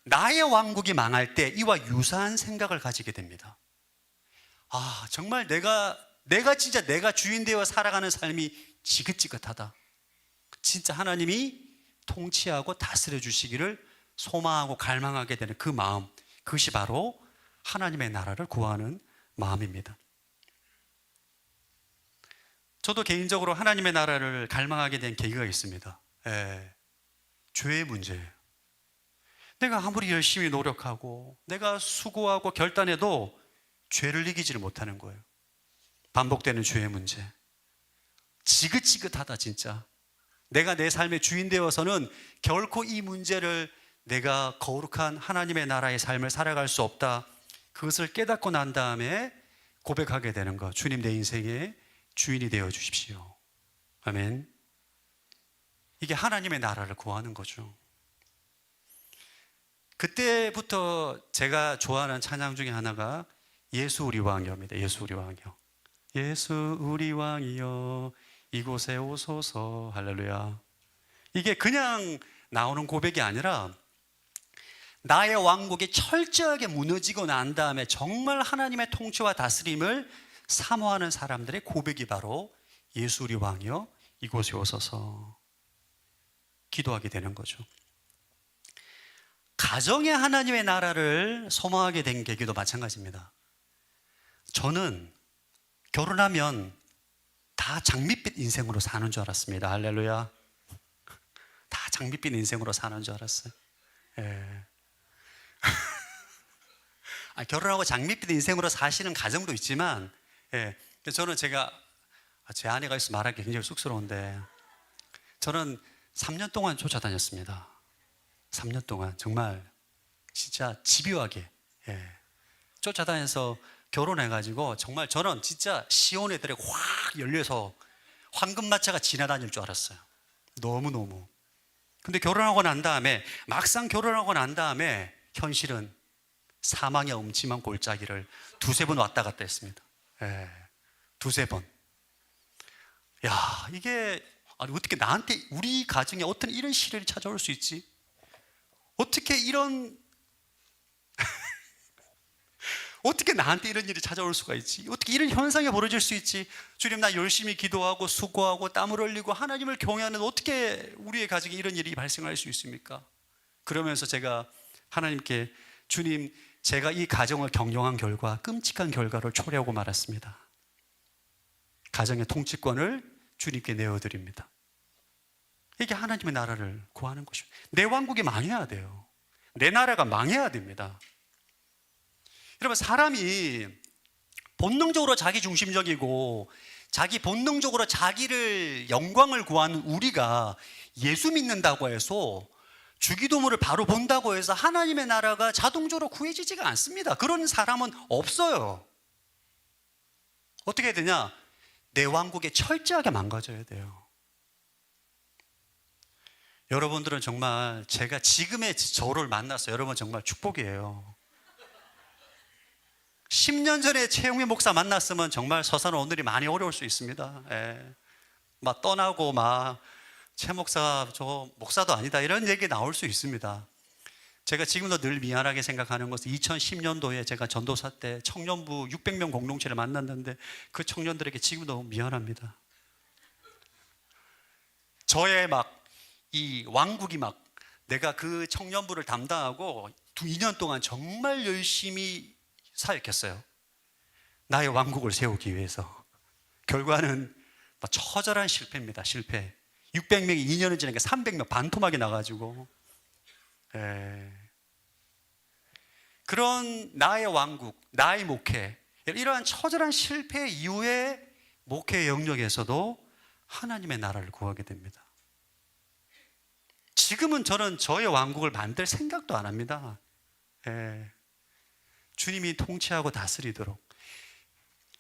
나의 왕국이 망할 때 이와 유사한 생각을 가지게 됩니다. 정말 내가 진짜 내가 주인 되어 살아가는 삶이 지긋지긋하다. 진짜 하나님이 통치하고 다스려 주시기를 소망하고 갈망하게 되는 그 마음, 그것이 바로 하나님의 나라를 구하는 마음입니다. 저도 개인적으로 하나님의 나라를 갈망하게 된 계기가 있습니다. 죄의 문제예요. 내가 아무리 열심히 노력하고 내가 수고하고 결단해도 죄를 이기지를 못하는 거예요. 반복되는 죄의 문제. 지긋지긋하다 진짜. 내가 내 삶의 주인 되어서는 결코 이 문제를 내가 거룩한 하나님의 나라의 삶을 살아갈 수 없다. 그것을 깨닫고 난 다음에 고백하게 되는 것. 주님 내 인생의 주인이 되어 주십시오. 아멘. 이게 하나님의 나라를 구하는 거죠. 그때부터 제가 좋아하는 찬양 중에 하나가 예수 우리 왕이여입니다. 예수 우리 왕이여. 예수 우리 왕이여 이곳에 오소서. 할렐루야. 이게 그냥 나오는 고백이 아니라 나의 왕국이 철저하게 무너지고 난 다음에 정말 하나님의 통치와 다스림을 사모하는 사람들의 고백이 바로 예수 우리 왕이여 이곳에 오소서 기도하게 되는 거죠. 가정의 하나님의 나라를 소망하게 된 계기도 마찬가지입니다. 저는 결혼하면 다 장밋빛 인생으로 사는 줄 알았습니다. 할렐루야. 다 장밋빛 인생으로 사는 줄 알았어요. 결혼하고 장밋빛 인생으로 사시는 가정도 있지만 저는 제 아내가 있어 말하기 굉장히 쑥스러운데 저는 3년 동안 쫓아다녔습니다. 3년 동안 정말 진짜 집요하게 쫓아다녀서 결혼해가지고 정말 저는 진짜 시온 애들에 확 열려서 황금마차가 지나다닐 줄 알았어요. 너무너무. 근데 결혼하고 난 다음에 막상 결혼하고 난 다음에 현실은 사망의 음침한 골짜기를 두세 번 왔다 갔다 했습니다. 두세 번. 야, 이게 아니 어떻게 나한테 우리 가정에 어떤 이런 시련이 찾아올 수 있지? 어떻게 이런 어떻게 나한테 이런 일이 찾아올 수가 있지? 어떻게 이런 현상이 벌어질 수 있지? 주님, 나 열심히 기도하고 수고하고 땀을 흘리고 하나님을 경외하는 어떻게 우리의 가정에 이런 일이 발생할 수 있습니까? 그러면서 제가 하나님께 주님, 제가 이 가정을 경영한 결과 끔찍한 결과를 초래하고 말았습니다. 가정의 통치권을 주님께 내어드립니다. 이게 하나님의 나라를 구하는 것입니다. 내 왕국이 망해야 돼요. 내 나라가 망해야 됩니다. 여러분, 사람이 본능적으로 자기 중심적이고 자기 본능적으로 자기를 영광을 구하는 우리가 예수 믿는다고 해서 주기도문을 바로 본다고 해서 하나님의 나라가 자동적으로 구해지지가 않습니다. 그런 사람은 없어요. 어떻게 해야 되냐? 내 왕국에 철저하게 망가져야 돼요. 여러분들은 정말 제가 지금의 저를 만나서 여러분 정말 축복이에요. 10년 전에 최용민 목사 만났으면 정말 서사는 오늘이 많이 어려울 수 있습니다. 예. 막 떠나고 막 최 목사 저 목사도 아니다 이런 얘기 나올 수 있습니다. 제가 지금도 늘 미안하게 생각하는 것은 2010년도에 제가 전도사 때 청년부 600명 공동체를 만났는데 그 청년들에게 지금도 미안합니다. 저의 막 이 왕국이 막 내가 그 청년부를 담당하고 2년 동안 정말 열심히 사역했어요. 나의 왕국을 세우기 위해서. 결과는 처절한 실패입니다. 실패. 600명이 2년을 지나니까 300명 반토막이 나가지고 그런 나의 왕국, 나의 목회, 이러한 처절한 실패 이후에 목회 영역에서도 하나님의 나라를 구하게 됩니다. 지금은 저는 저의 왕국을 만들 생각도 안 합니다. 주님이 통치하고 다스리도록.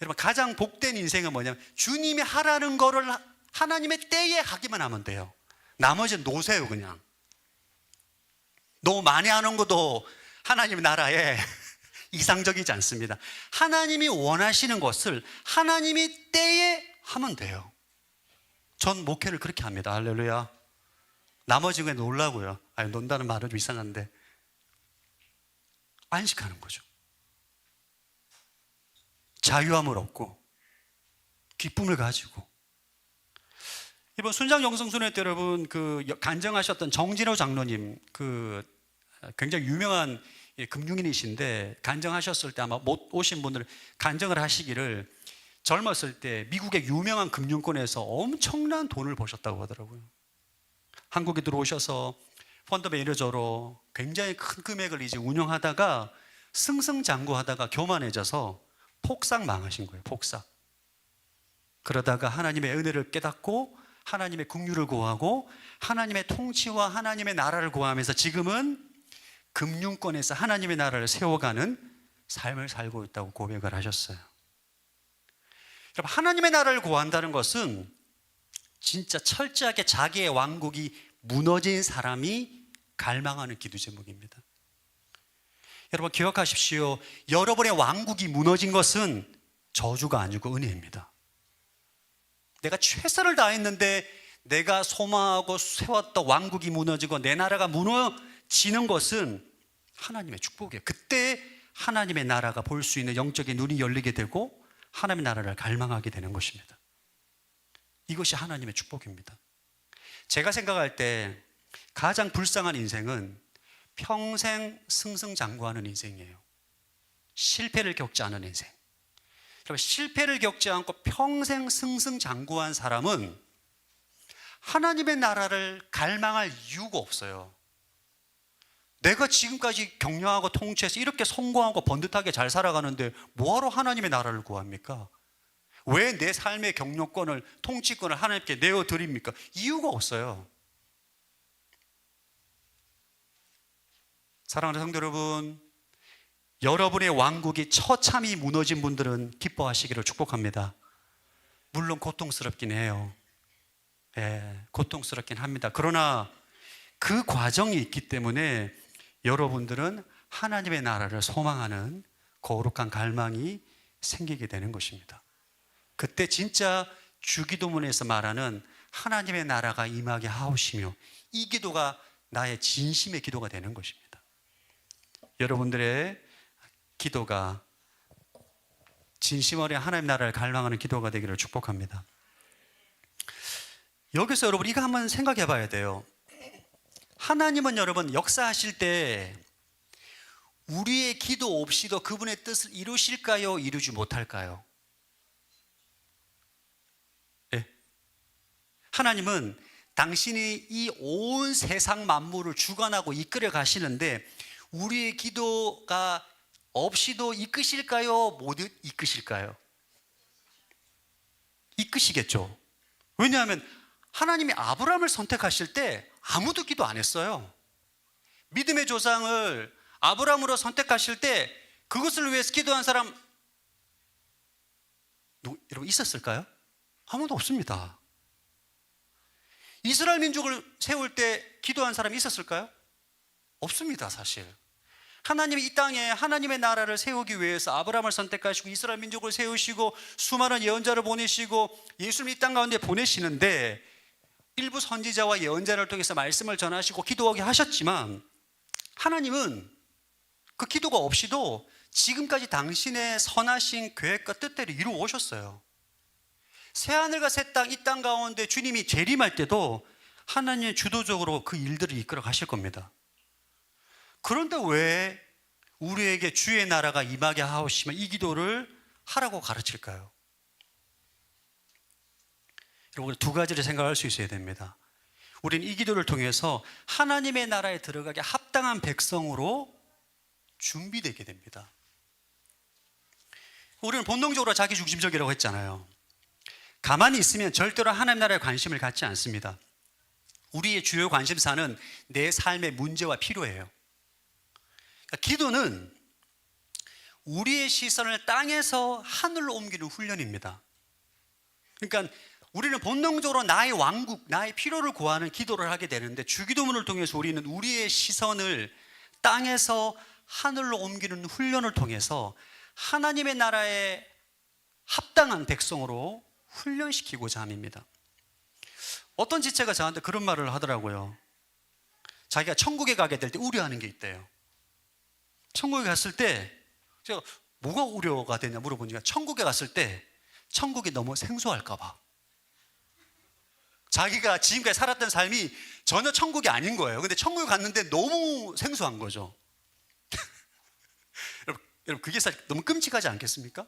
여러분, 가장 복된 인생은 뭐냐면 주님이 하라는 거를 하나님의 때에 하기만 하면 돼요. 나머지는 놓으세요. 그냥 너무 많이 하는 것도 하나님 나라에 이상적이지 않습니다. 하나님이 원하시는 것을 하나님이 때에 하면 돼요. 전 목회를 그렇게 합니다. 할렐루야. 나머지 그냥 놀라고요. 아니, 논다는 말은 좀 이상한데 안식하는 거죠. 자유함을 얻고 기쁨을 가지고. 이번 순장 영성순회 때 여러분 그 간증하셨던 정진호 장로님, 그 굉장히 유명한 금융인이신데 간증하셨을 때 아마 못 오신 분들 간증을 하시기를 젊었을 때 미국의 유명한 금융권에서 엄청난 돈을 버셨다고 하더라고요. 한국에 들어오셔서 펀드 매니저로 굉장히 큰 금액을 이제 운영하다가 승승장구하다가 교만해져서 폭삭 망하신 거예요. 폭삭. 그러다가 하나님의 은혜를 깨닫고 하나님의 긍휼을 구하고 하나님의 통치와 하나님의 나라를 구하면서 지금은 금융권에서 하나님의 나라를 세워가는 삶을 살고 있다고 고백을 하셨어요. 여러분, 하나님의 나라를 구한다는 것은 진짜 철저하게 자기의 왕국이 무너진 사람이 갈망하는 기도 제목입니다. 여러분, 기억하십시오. 여러분의 왕국이 무너진 것은 저주가 아니고 은혜입니다. 내가 최선을 다했는데 내가 소망하고 세웠던 왕국이 무너지고 내 나라가 무너지는 것은 하나님의 축복이에요. 그때 하나님의 나라가 볼 수 있는 영적인 눈이 열리게 되고 하나님의 나라를 갈망하게 되는 것입니다. 이것이 하나님의 축복입니다. 제가 생각할 때 가장 불쌍한 인생은 평생 승승장구하는 인생이에요. 실패를 겪지 않은 인생. 실패를 겪지 않고 평생 승승장구한 사람은 하나님의 나라를 갈망할 이유가 없어요. 내가 지금까지 경영하고 통치해서 이렇게 성공하고 번듯하게 잘 살아가는데 뭐하러 하나님의 나라를 구합니까? 왜 내 삶의 경영권을, 통치권을 하나님께 내어드립니까? 이유가 없어요. 사랑하는 성도 여러분, 여러분의 왕국이 처참히 무너진 분들은 기뻐하시기를 축복합니다. 물론 고통스럽긴 해요. 고통스럽긴 합니다. 그러나 그 과정이 있기 때문에 여러분들은 하나님의 나라를 소망하는 거룩한 갈망이 생기게 되는 것입니다. 그때 진짜 주기도문에서 말하는 하나님의 나라가 임하게 하옵시며, 이 기도가 나의 진심의 기도가 되는 것입니다. 여러분들의 기도가 진심 어린 하나님 나라를 갈망하는 기도가 되기를 축복합니다. 여기서 여러분 이거 한번 생각해 봐야 돼요. 하나님은 여러분 역사하실 때 우리의 기도 없이도 그분의 뜻을 이루실까요? 이루지 못할까요? 네. 하나님은 당신이 이 온 세상 만물을 주관하고 이끌어 가시는데 우리의 기도가 없이도 이끄실까요? 못 이끄실까요? 이끄시겠죠. 왜냐하면 하나님이 아브라함을 선택하실 때 아무도 기도 안 했어요. 믿음의 조상을 아브라함으로 선택하실 때 그것을 위해서 기도한 사람 여러분 있었을까요? 아무도 없습니다. 이스라엘 민족을 세울 때 기도한 사람이 있었을까요? 없습니다, 사실. 하나님이 이 땅에 하나님의 나라를 세우기 위해서 아브라함을 선택하시고 이스라엘 민족을 세우시고 수많은 예언자를 보내시고 예수님 이 땅 가운데 보내시는데 일부 선지자와 예언자를 통해서 말씀을 전하시고 기도하게 하셨지만 하나님은 그 기도가 없이도 지금까지 당신의 선하신 계획과 뜻대로 이루어 오셨어요. 새하늘과 새 땅, 이 땅 가운데 주님이 재림할 때도 하나님이 주도적으로 그 일들을 이끌어 가실 겁니다. 그런데 왜 우리에게 주의 나라가 임하게 하옵시며 이 기도를 하라고 가르칠까요? 여러분 두 가지를 생각할 수 있어야 됩니다. 우리는 이 기도를 통해서 하나님의 나라에 들어가게 합당한 백성으로 준비되게 됩니다. 우리는 본능적으로 자기중심적이라고 했잖아요. 가만히 있으면 절대로 하나님 나라에 관심을 갖지 않습니다. 우리의 주요 관심사는 내 삶의 문제와 필요예요. 그러니까 기도는 우리의 시선을 땅에서 하늘로 옮기는 훈련입니다. 그러니까 우리는 본능적으로 나의 왕국, 나의 필요를 구하는 기도를 하게 되는데 주기도문을 통해서 우리는 우리의 시선을 땅에서 하늘로 옮기는 훈련을 통해서 하나님의 나라에 합당한 백성으로 훈련시키고자 함입니다. 어떤 지체가 저한테 그런 말을 하더라고요. 자기가 천국에 가게 될 때 우려하는 게 있대요. 천국에 갔을 때 제가 뭐가 우려가 되냐 물어보니까 천국에 갔을 때 천국이 너무 생소할까 봐. 자기가 지금까지 살았던 삶이 전혀 천국이 아닌 거예요. 근데 천국에 갔는데 너무 생소한 거죠. 여러분 그게 사실 너무 끔찍하지 않겠습니까?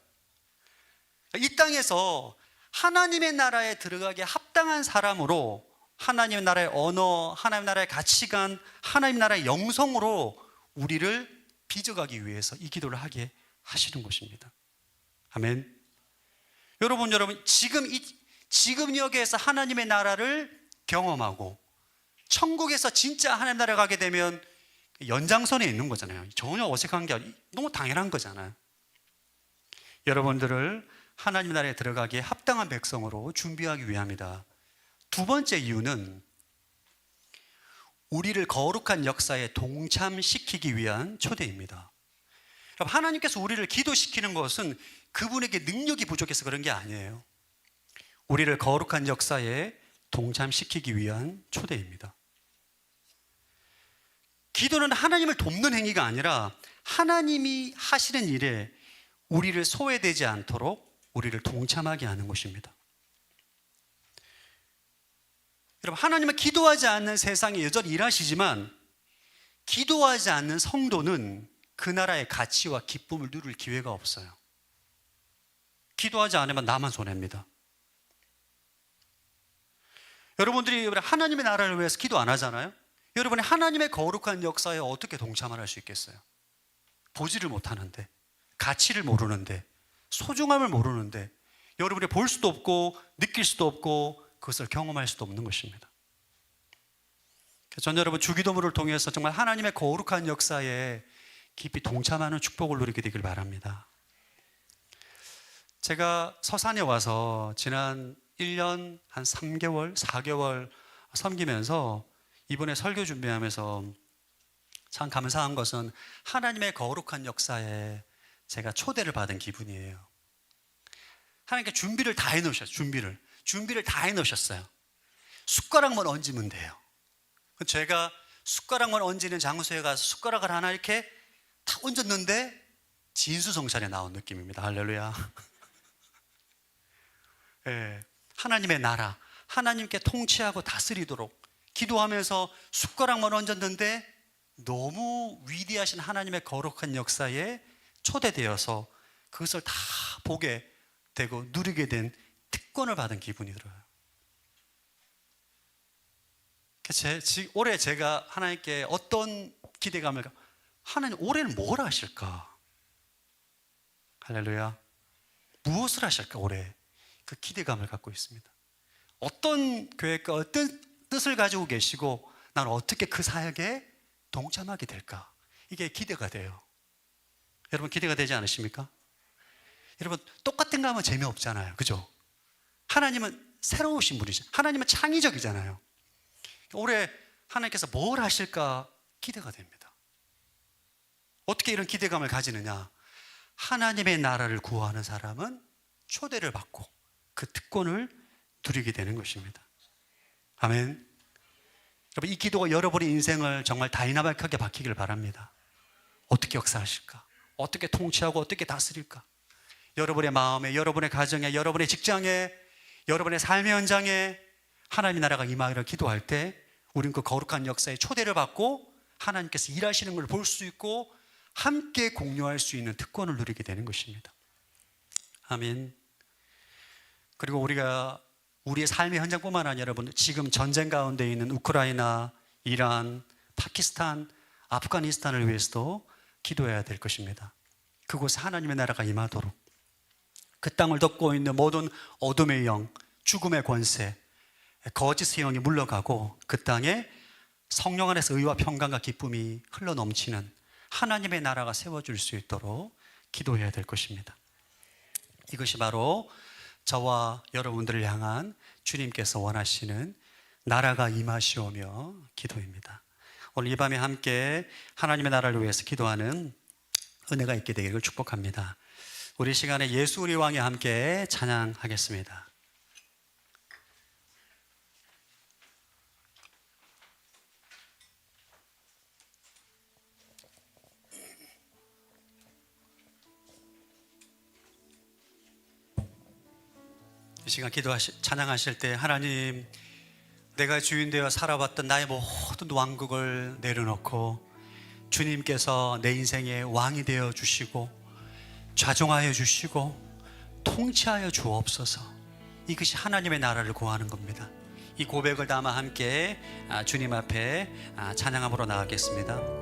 이 땅에서 하나님의 나라에 들어가기에 합당한 사람으로 하나님의 나라의 언어, 하나님의 나라의 가치관, 하나님의 나라의 영성으로 우리를 빚어가기 위해서 이 기도를 하게 하시는 것입니다. 아멘. 여러분 지금 여기에서 하나님의 나라를 경험하고 천국에서 진짜 하나님 나라에 가게 되면 연장선에 있는 거잖아요. 전혀 어색한 게 아니라 너무 당연한 거잖아요. 여러분들을 하나님 나라에 들어가기에 합당한 백성으로 준비하기 위함이다. 두 번째 이유는 우리를 거룩한 역사에 동참시키기 위한 초대입니다. 하나님께서 우리를 기도시키는 것은 그분에게 능력이 부족해서 그런 게 아니에요. 우리를 거룩한 역사에 동참시키기 위한 초대입니다. 기도는 하나님을 돕는 행위가 아니라 하나님이 하시는 일에 우리를 소외되지 않도록 우리를 동참하게 하는 것입니다. 여러분, 하나님은 기도하지 않는 세상에 여전히 일하시지만 기도하지 않는 성도는 그 나라의 가치와 기쁨을 누릴 기회가 없어요. 기도하지 않으면 나만 손해입니다. 여러분들이 하나님의 나라를 위해서 기도 안 하잖아요. 여러분이 하나님의 거룩한 역사에 어떻게 동참을 할 수 있겠어요? 보지를 못하는데, 가치를 모르는데, 소중함을 모르는데, 여러분이 볼 수도 없고 느낄 수도 없고 그것을 경험할 수도 없는 것입니다. 전 여러분 주기도문을 통해서 정말 하나님의 거룩한 역사에 깊이 동참하는 축복을 누리게 되길 바랍니다. 제가 서산에 와서 지난 1년 한 3개월, 4개월 섬기면서 이번에 설교 준비하면서 참 감사한 것은 하나님의 거룩한 역사에 제가 초대를 받은 기분이에요. 하나님께 준비를 다 해놓으셨어요. 준비를 다 해놓으셨어요. 숟가락만 얹으면 돼요. 제가 숟가락만 얹는 장소에 가서 숟가락을 하나 이렇게 탁 얹었는데 진수성찬에 나온 느낌입니다. 할렐루야. 예, 하나님의 나라, 하나님께 통치하고 다스리도록 기도하면서 숟가락만 얹었는데 너무 위대하신 하나님의 거룩한 역사에 초대되어서 그것을 다 보게 되고 누리게 된 특권을 받은 기분이 들어요. 올해 제가 하나님께 어떤 기대감을, 하나님 올해는 뭘 하실까? 할렐루야. 무엇을 하실까 올해? 그 기대감을 갖고 있습니다. 어떤 계획과 어떤 뜻을 가지고 계시고 나는 어떻게 그 사역에 동참하게 될까? 이게 기대가 돼요. 여러분 기대가 되지 않으십니까? 여러분 똑같은 거 하면 재미없잖아요. 그죠? 하나님은 새로우신 분이죠. 하나님은 창의적이잖아요. 올해 하나님께서 뭘 하실까 기대가 됩니다. 어떻게 이런 기대감을 가지느냐? 하나님의 나라를 구하는 사람은 초대를 받고 그 특권을 누리게 되는 것입니다. 아멘. 여러분 이 기도가 여러분의 인생을 정말 다이나믹하게 바뀌길 바랍니다. 어떻게 역사하실까? 어떻게 통치하고 어떻게 다스릴까? 여러분의 마음에, 여러분의 가정에, 여러분의 직장에, 여러분의 삶의 현장에 하나님의 나라가 임하기를 기도할 때 우리는 그 거룩한 역사에 초대를 받고 하나님께서 일하시는 걸 볼 수 있고 함께 공유할 수 있는 특권을 누리게 되는 것입니다. 아멘. 그리고 우리가 우리의 삶의 현장뿐만 아니라 여러분 지금 전쟁 가운데 있는 우크라이나, 이란, 파키스탄, 아프가니스탄을 위해서도 기도해야 될 것입니다. 그곳에 하나님의 나라가 임하도록 그 땅을 덮고 있는 모든 어둠의 영, 죽음의 권세, 거짓의 영이 물러가고 그 땅에 성령 안에서 의와 평강과 기쁨이 흘러넘치는 하나님의 나라가 세워질 수 있도록 기도해야 될 것입니다. 이것이 바로 저와 여러분들을 향한 주님께서 원하시는 나라가 임하시오며 기도입니다. 오늘 이 밤에 함께 하나님의 나라를 위해서 기도하는 은혜가 있게 되기를 축복합니다. 우리 시간에 예수 우리 왕에 함께 찬양하겠습니다. 이 시간 찬양하실 때 하나님, 내가 주인 되어 살아왔던 나의 모든 왕국을 내려놓고 주님께서 내 인생의 왕이 되어 주시고 좌종하여 주시고 통치하여 주옵소서. 이것이 하나님의 나라를 구하는 겁니다. 이 고백을 담아 함께 주님 앞에 찬양함으로 나가겠습니다.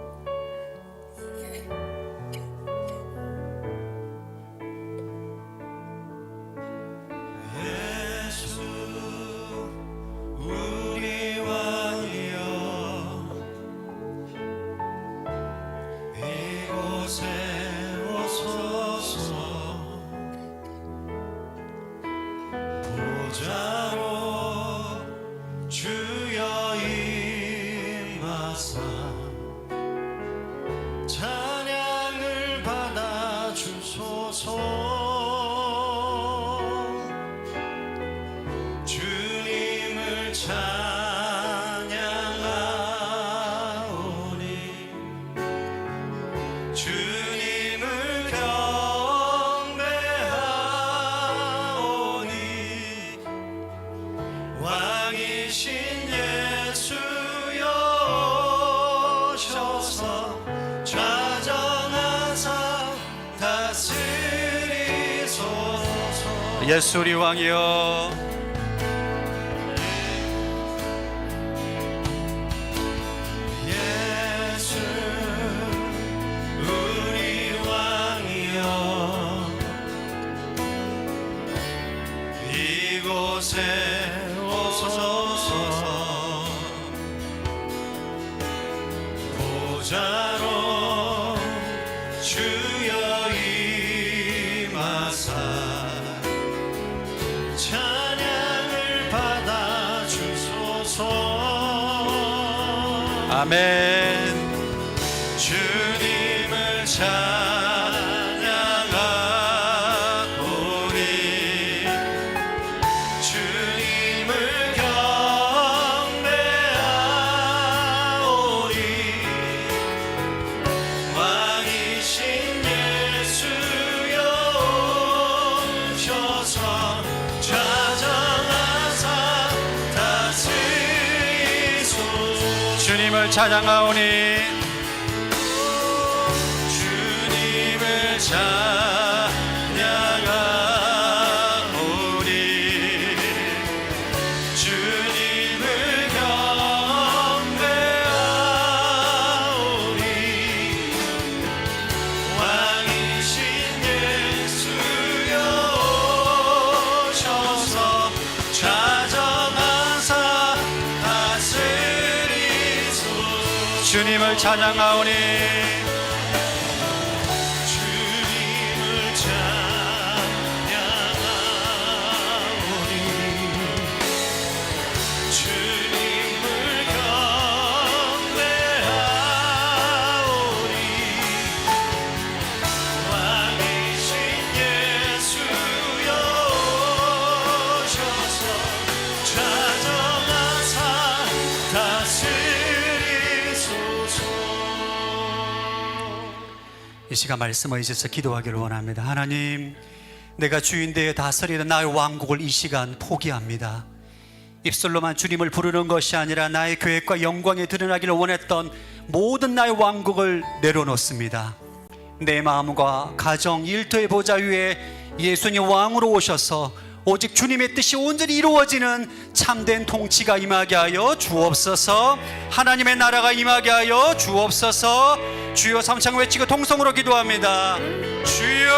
예수 우리 왕이여, 예수 우리 왕이여, 이곳에 오소서. 보좌로 주여 임하사 찬양을 받아 주소서. 아멘. 주님을 찬양하오니 주님 주님을 찬양하오니 주님을 찬양하오니 주님을 경배하오니 왕이신 예수여 오셔서 좌정하사 다스리소서. 주님을 찬양하오니 주님을 찬양하오니 주님을 경배하오니 왕이신 예수여 오셔서 좌정하사 다스리소서. 이 시간 말씀을 의지해서 기도하기를 원합니다. 하나님, 내가 주인되어 다스리는 나의 왕국을 이 시간 포기합니다. 입술로만 주님을 부르는 것이 아니라 나의 계획과 영광에 드러나기를 원했던 모든 나의 왕국을 내려놓습니다. 내 마음과 가정, 일터의 보좌 위에 예수님 왕으로 오셔서 오직 주님의 뜻이 온전히 이루어지는 참된 통치가 임하게 하여 주옵소서. 하나님의 나라가 임하게 하여 주옵소서. 주여 삼창 외치고 통성으로 기도합니다. 주여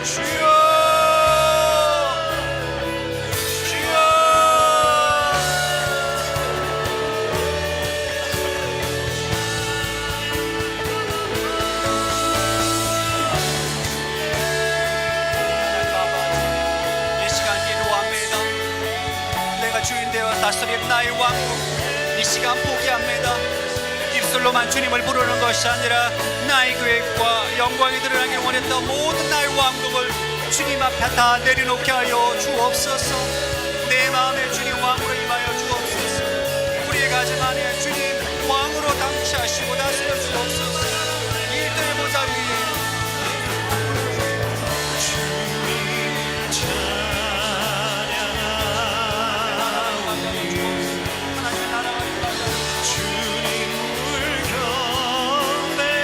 주여 주여. 이 시간 기도합니다. 내가 주인 되어 다스리는 나의 왕국 이 시간 포기합니다. 입술로만 주님을 부르는 것이 아니라 나의 계획과 영광이 드러나길 원했던 모든 나의 왕국을 주님 앞에 다 내려놓게 하여 주옵소서. 내 마음에 주님 왕으로 임하여 주옵소서. 우리의 가정 안에 주님 왕으로 당치하시고 다스려 주옵소서. 일들의 보좌 위에 주님을 찬양하오니 하나님의 나라가 임하여 주님을 경배하오니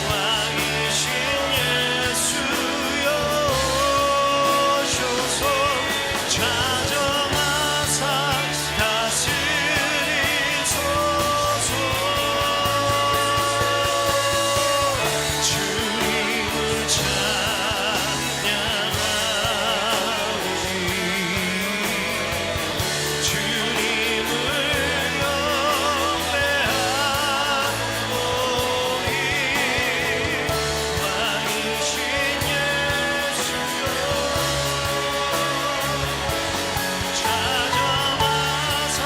왕이신 예수여 오셔서 좌정하사 다스리소서. 주님을 찬양하오니 주님을 경배하오니 왕이신 예수여 좌정하사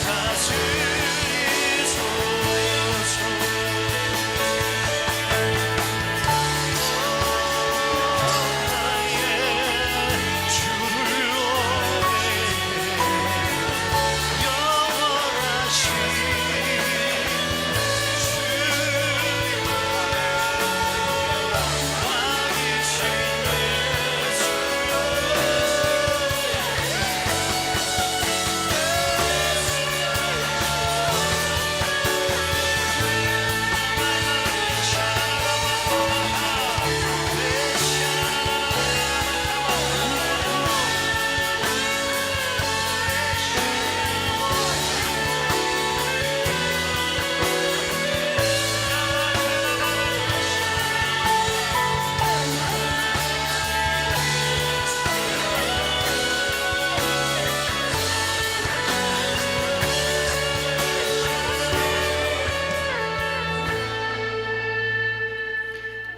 다스리소서. 주를 영원하신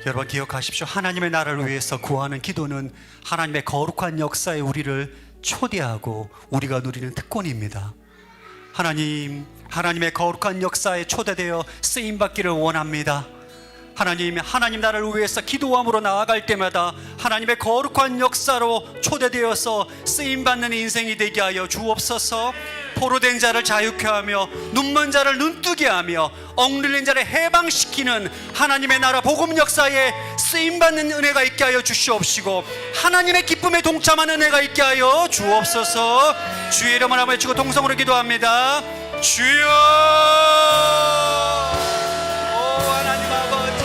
여러분 기억하십시오. 하나님의 나라를 위해서 구하는 기도는 하나님의 거룩한 역사에 우리를 초대하고 우리가 누리는 특권입니다. 하나님의 거룩한 역사에 초대되어 쓰임받기를 원합니다. 하나님 나라를 위해서 기도함으로 나아갈 때마다 하나님의 거룩한 역사로 초대되어서 쓰임받는 인생이 되게 하여 주옵소서. 포로된 자를 자유케 하며 눈먼 자를 눈뜨게 하며 억눌린 자를 해방시키는 하나님의 나라 복음 역사에 쓰임받는 은혜가 있게 하여 주시옵시고, 하나님의 기쁨에 동참하는 은혜가 있게 하여 주옵소서. 주의 이름을 한번 외치고 동성으로 기도합니다. 주여! 오 하나님 아버지,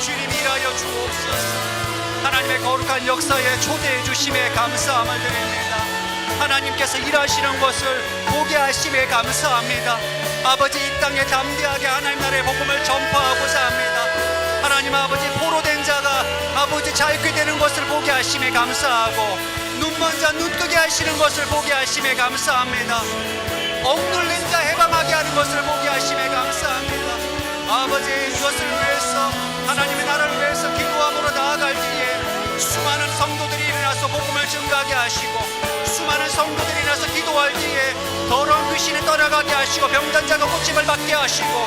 주님 일하여 주옵소서. 하나님의 거룩한 역사에 초대해 주심에 감사함을 드립니다. 하나님께서 일하시는 것을 보게 하심에 감사합니다. 아버지, 이 땅에 담대하게 하나님 나라의 복음을 전파하고자 합니다. 하나님 아버지, 포로된 자가 아버지 자유케 되는 것을 보게 하심에 감사하고, 눈먼 자 눈뜨게 하시는 것을 보게 하심에 감사합니다. 억눌린 자 해방하게 하는 것을 보게 하심에 감사합니다. 아버지, 이것을 위해서 하나님의 나라를 위해서 기도함으로 나아갈 때에 수많은 성도들이 일어나서 복음을 증가하게 하시고, 수많은 성도들이 일어나서 기도할 때에 더러운 귀신이 떠나가게 하시고, 병든 자가 고침을 받게 하시고,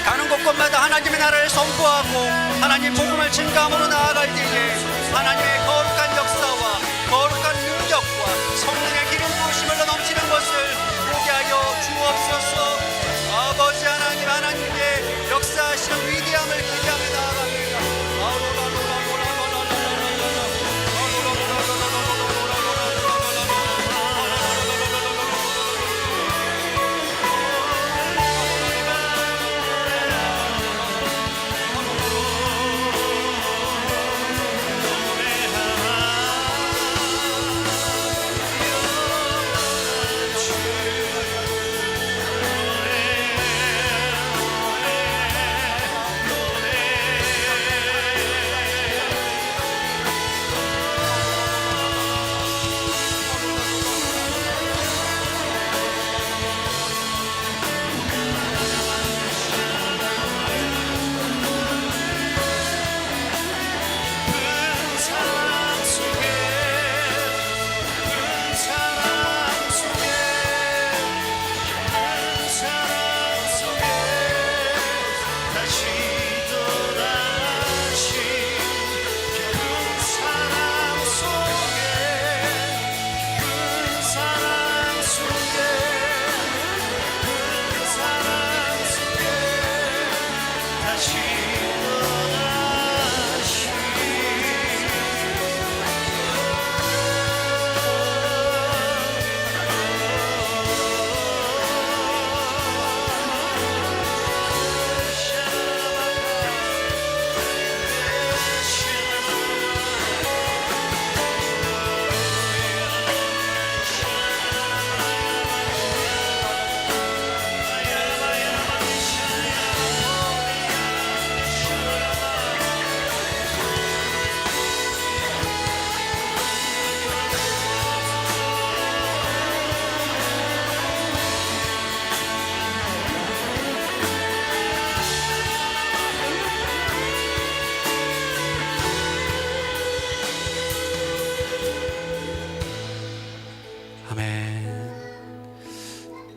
가는 곳곳마다 하나님의 나라를 선포하고 하나님 복음을 증가함으로 나아갈 때에 하나님의 거룩한 역사와 거룩한 능력과 성령의 기름 부으심을 넘치는 것을 보게 하여 주옵소서. 아버지 하나님, 하나님의 역사하시는 위대함을 기대하며 나아갑니다.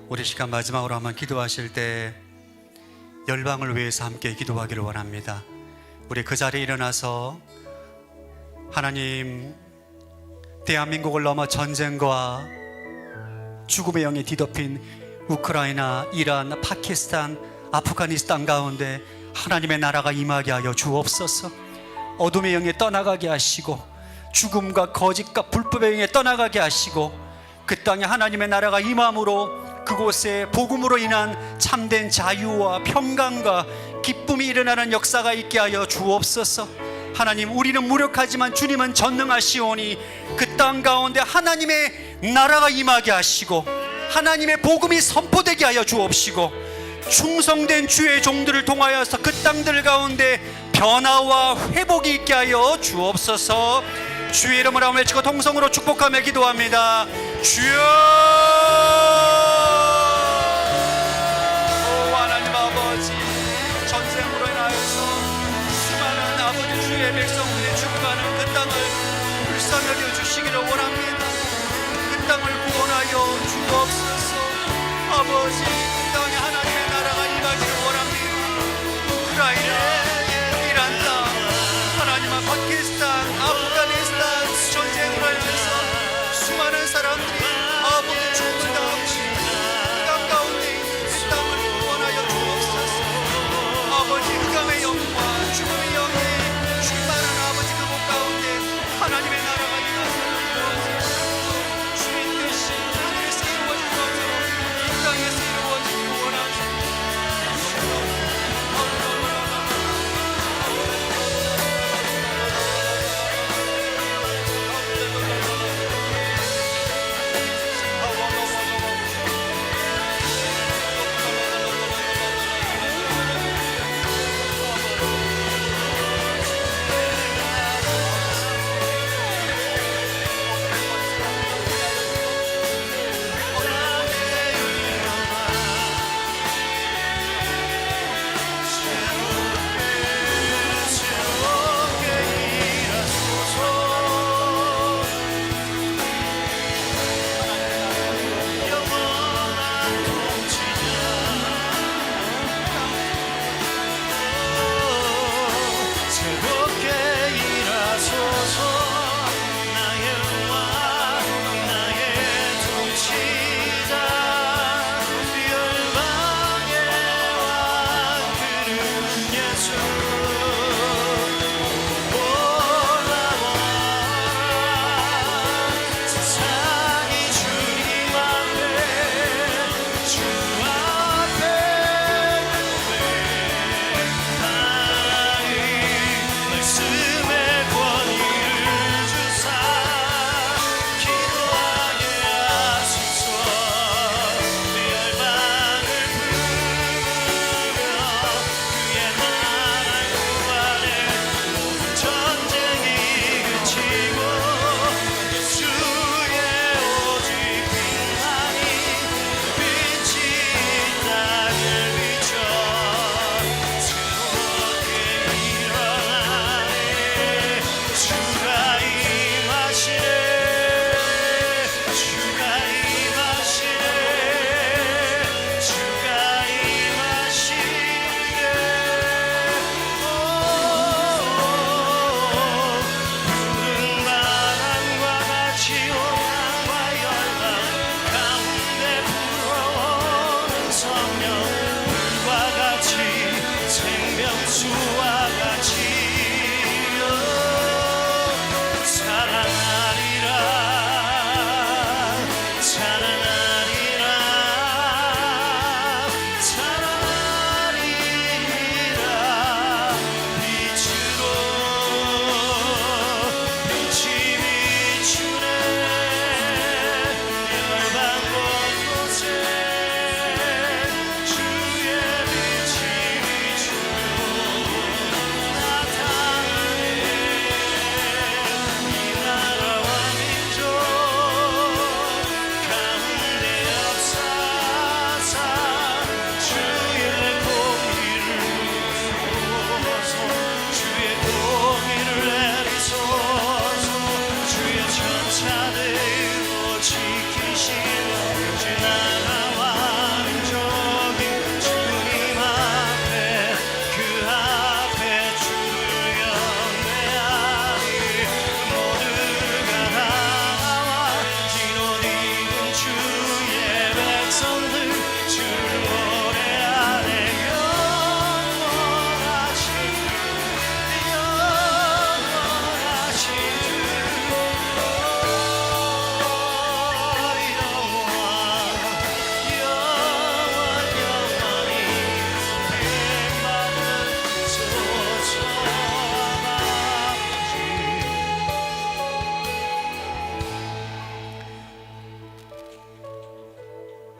우리 시간 마지막으로 한번 기도하실 때 열방을 위해서 함께 기도하기를 원합니다. 우리 그 자리에 일어나서 하나님, 대한민국을 넘어 전쟁과 죽음의 영에 뒤덮인 우크라이나, 이란, 파키스탄, 아프가니스탄 가운데 하나님의 나라가 임하게 하여 주옵소서. 어둠의 영에 떠나가게 하시고 죽음과 거짓과 불법의 영에 떠나가게 하시고 그 땅에 하나님의 나라가 임함으로 그곳에 복음으로 인한 참된 자유와 평강과 기쁨이 일어나는 역사가 있게 하여 주옵소서. 하나님, 우리는 무력하지만 주님은 전능하시오니 그 땅 가운데 하나님의 나라가 임하게 하시고 하나님의 복음이 선포되게 하여 주옵시고 충성된 주의 종들을 통하여서 그 땅들 가운데 변화와 회복이 있게 하여 주옵소서. 주의 이름을 한번 외치고 통성으로 축복하며 기도합니다. 주여! 오 하나님 아버지, 전쟁으로 인하여서 수많은 아버지 주의 백성들이 죽어가는 그 땅을 불쌍히 여겨주시기를 원합니다. 그 땅을 구원하여 주옵소서. 아버지, 그 땅에 하나님의 나라가 임하기를 원합니다. 우크라이나,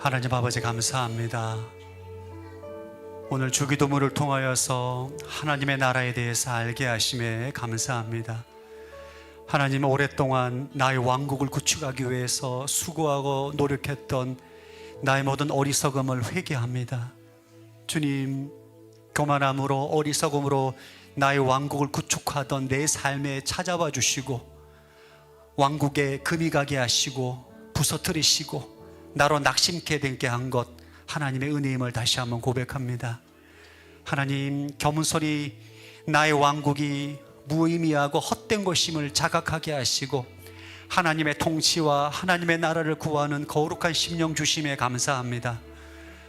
하나님 아버지 감사합니다. 오늘 주기도문을 통하여서 하나님의 나라에 대해서 알게 하심에 감사합니다. 하나님, 오랫동안 나의 왕국을 구축하기 위해서 수고하고 노력했던 나의 모든 어리석음을 회개합니다. 주님, 교만함으로 어리석음으로 나의 왕국을 구축하던 내 삶에 찾아와 주시고 왕국에 금이 가게 하시고 부서뜨리시고 나로 낙심케 되게 한 것, 하나님의 은혜임을 다시 한번 고백합니다. 하나님, 겸손히 나의 왕국이 무의미하고 헛된 것임을 자각하게 하시고 하나님의 통치와 하나님의 나라를 구하는 거룩한 심령 주심에 감사합니다.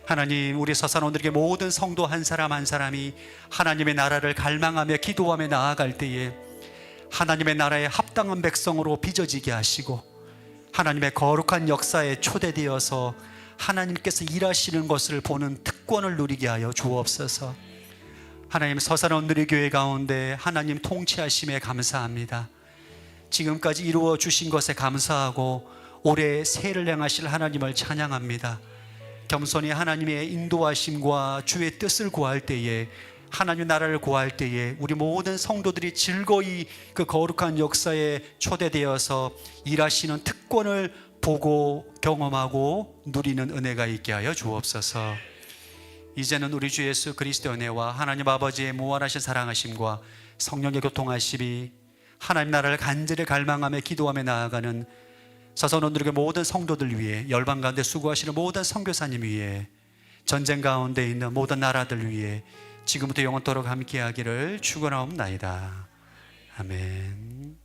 하나님, 우리 서산원들에게 모든 성도 한 사람 한 사람이 하나님의 나라를 갈망하며 기도하며 나아갈 때에 하나님의 나라에 합당한 백성으로 빚어지게 하시고 하나님의 거룩한 역사에 초대되어서 하나님께서 일하시는 것을 보는 특권을 누리게 하여 주옵소서. 하나님, 서산원들의 교회 가운데 하나님 통치하심에 감사합니다. 지금까지 이루어 주신 것에 감사하고 올해 새해를 향하실 하나님을 찬양합니다. 겸손히 하나님의 인도하심과 주의 뜻을 구할 때에, 하나님의 나라를 구할 때에 우리 모든 성도들이 즐거이 그 거룩한 역사에 초대되어서 일하시는 특권을 보고 경험하고 누리는 은혜가 있게 하여 주옵소서. 이제는 우리 주 예수 그리스도의 은혜와 하나님 아버지의 무한하신 사랑하심과 성령의 교통하심이 하나님 나라를 간절히 갈망하며 기도하며 나아가는 서선원들에게 모든 성도들 위해, 열방 가운데 수고하시는 모든 선교사님 위해, 전쟁 가운데 있는 모든 나라들 위해 지금부터 영원토록 함께하기를 축원하옵나이다. 아멘.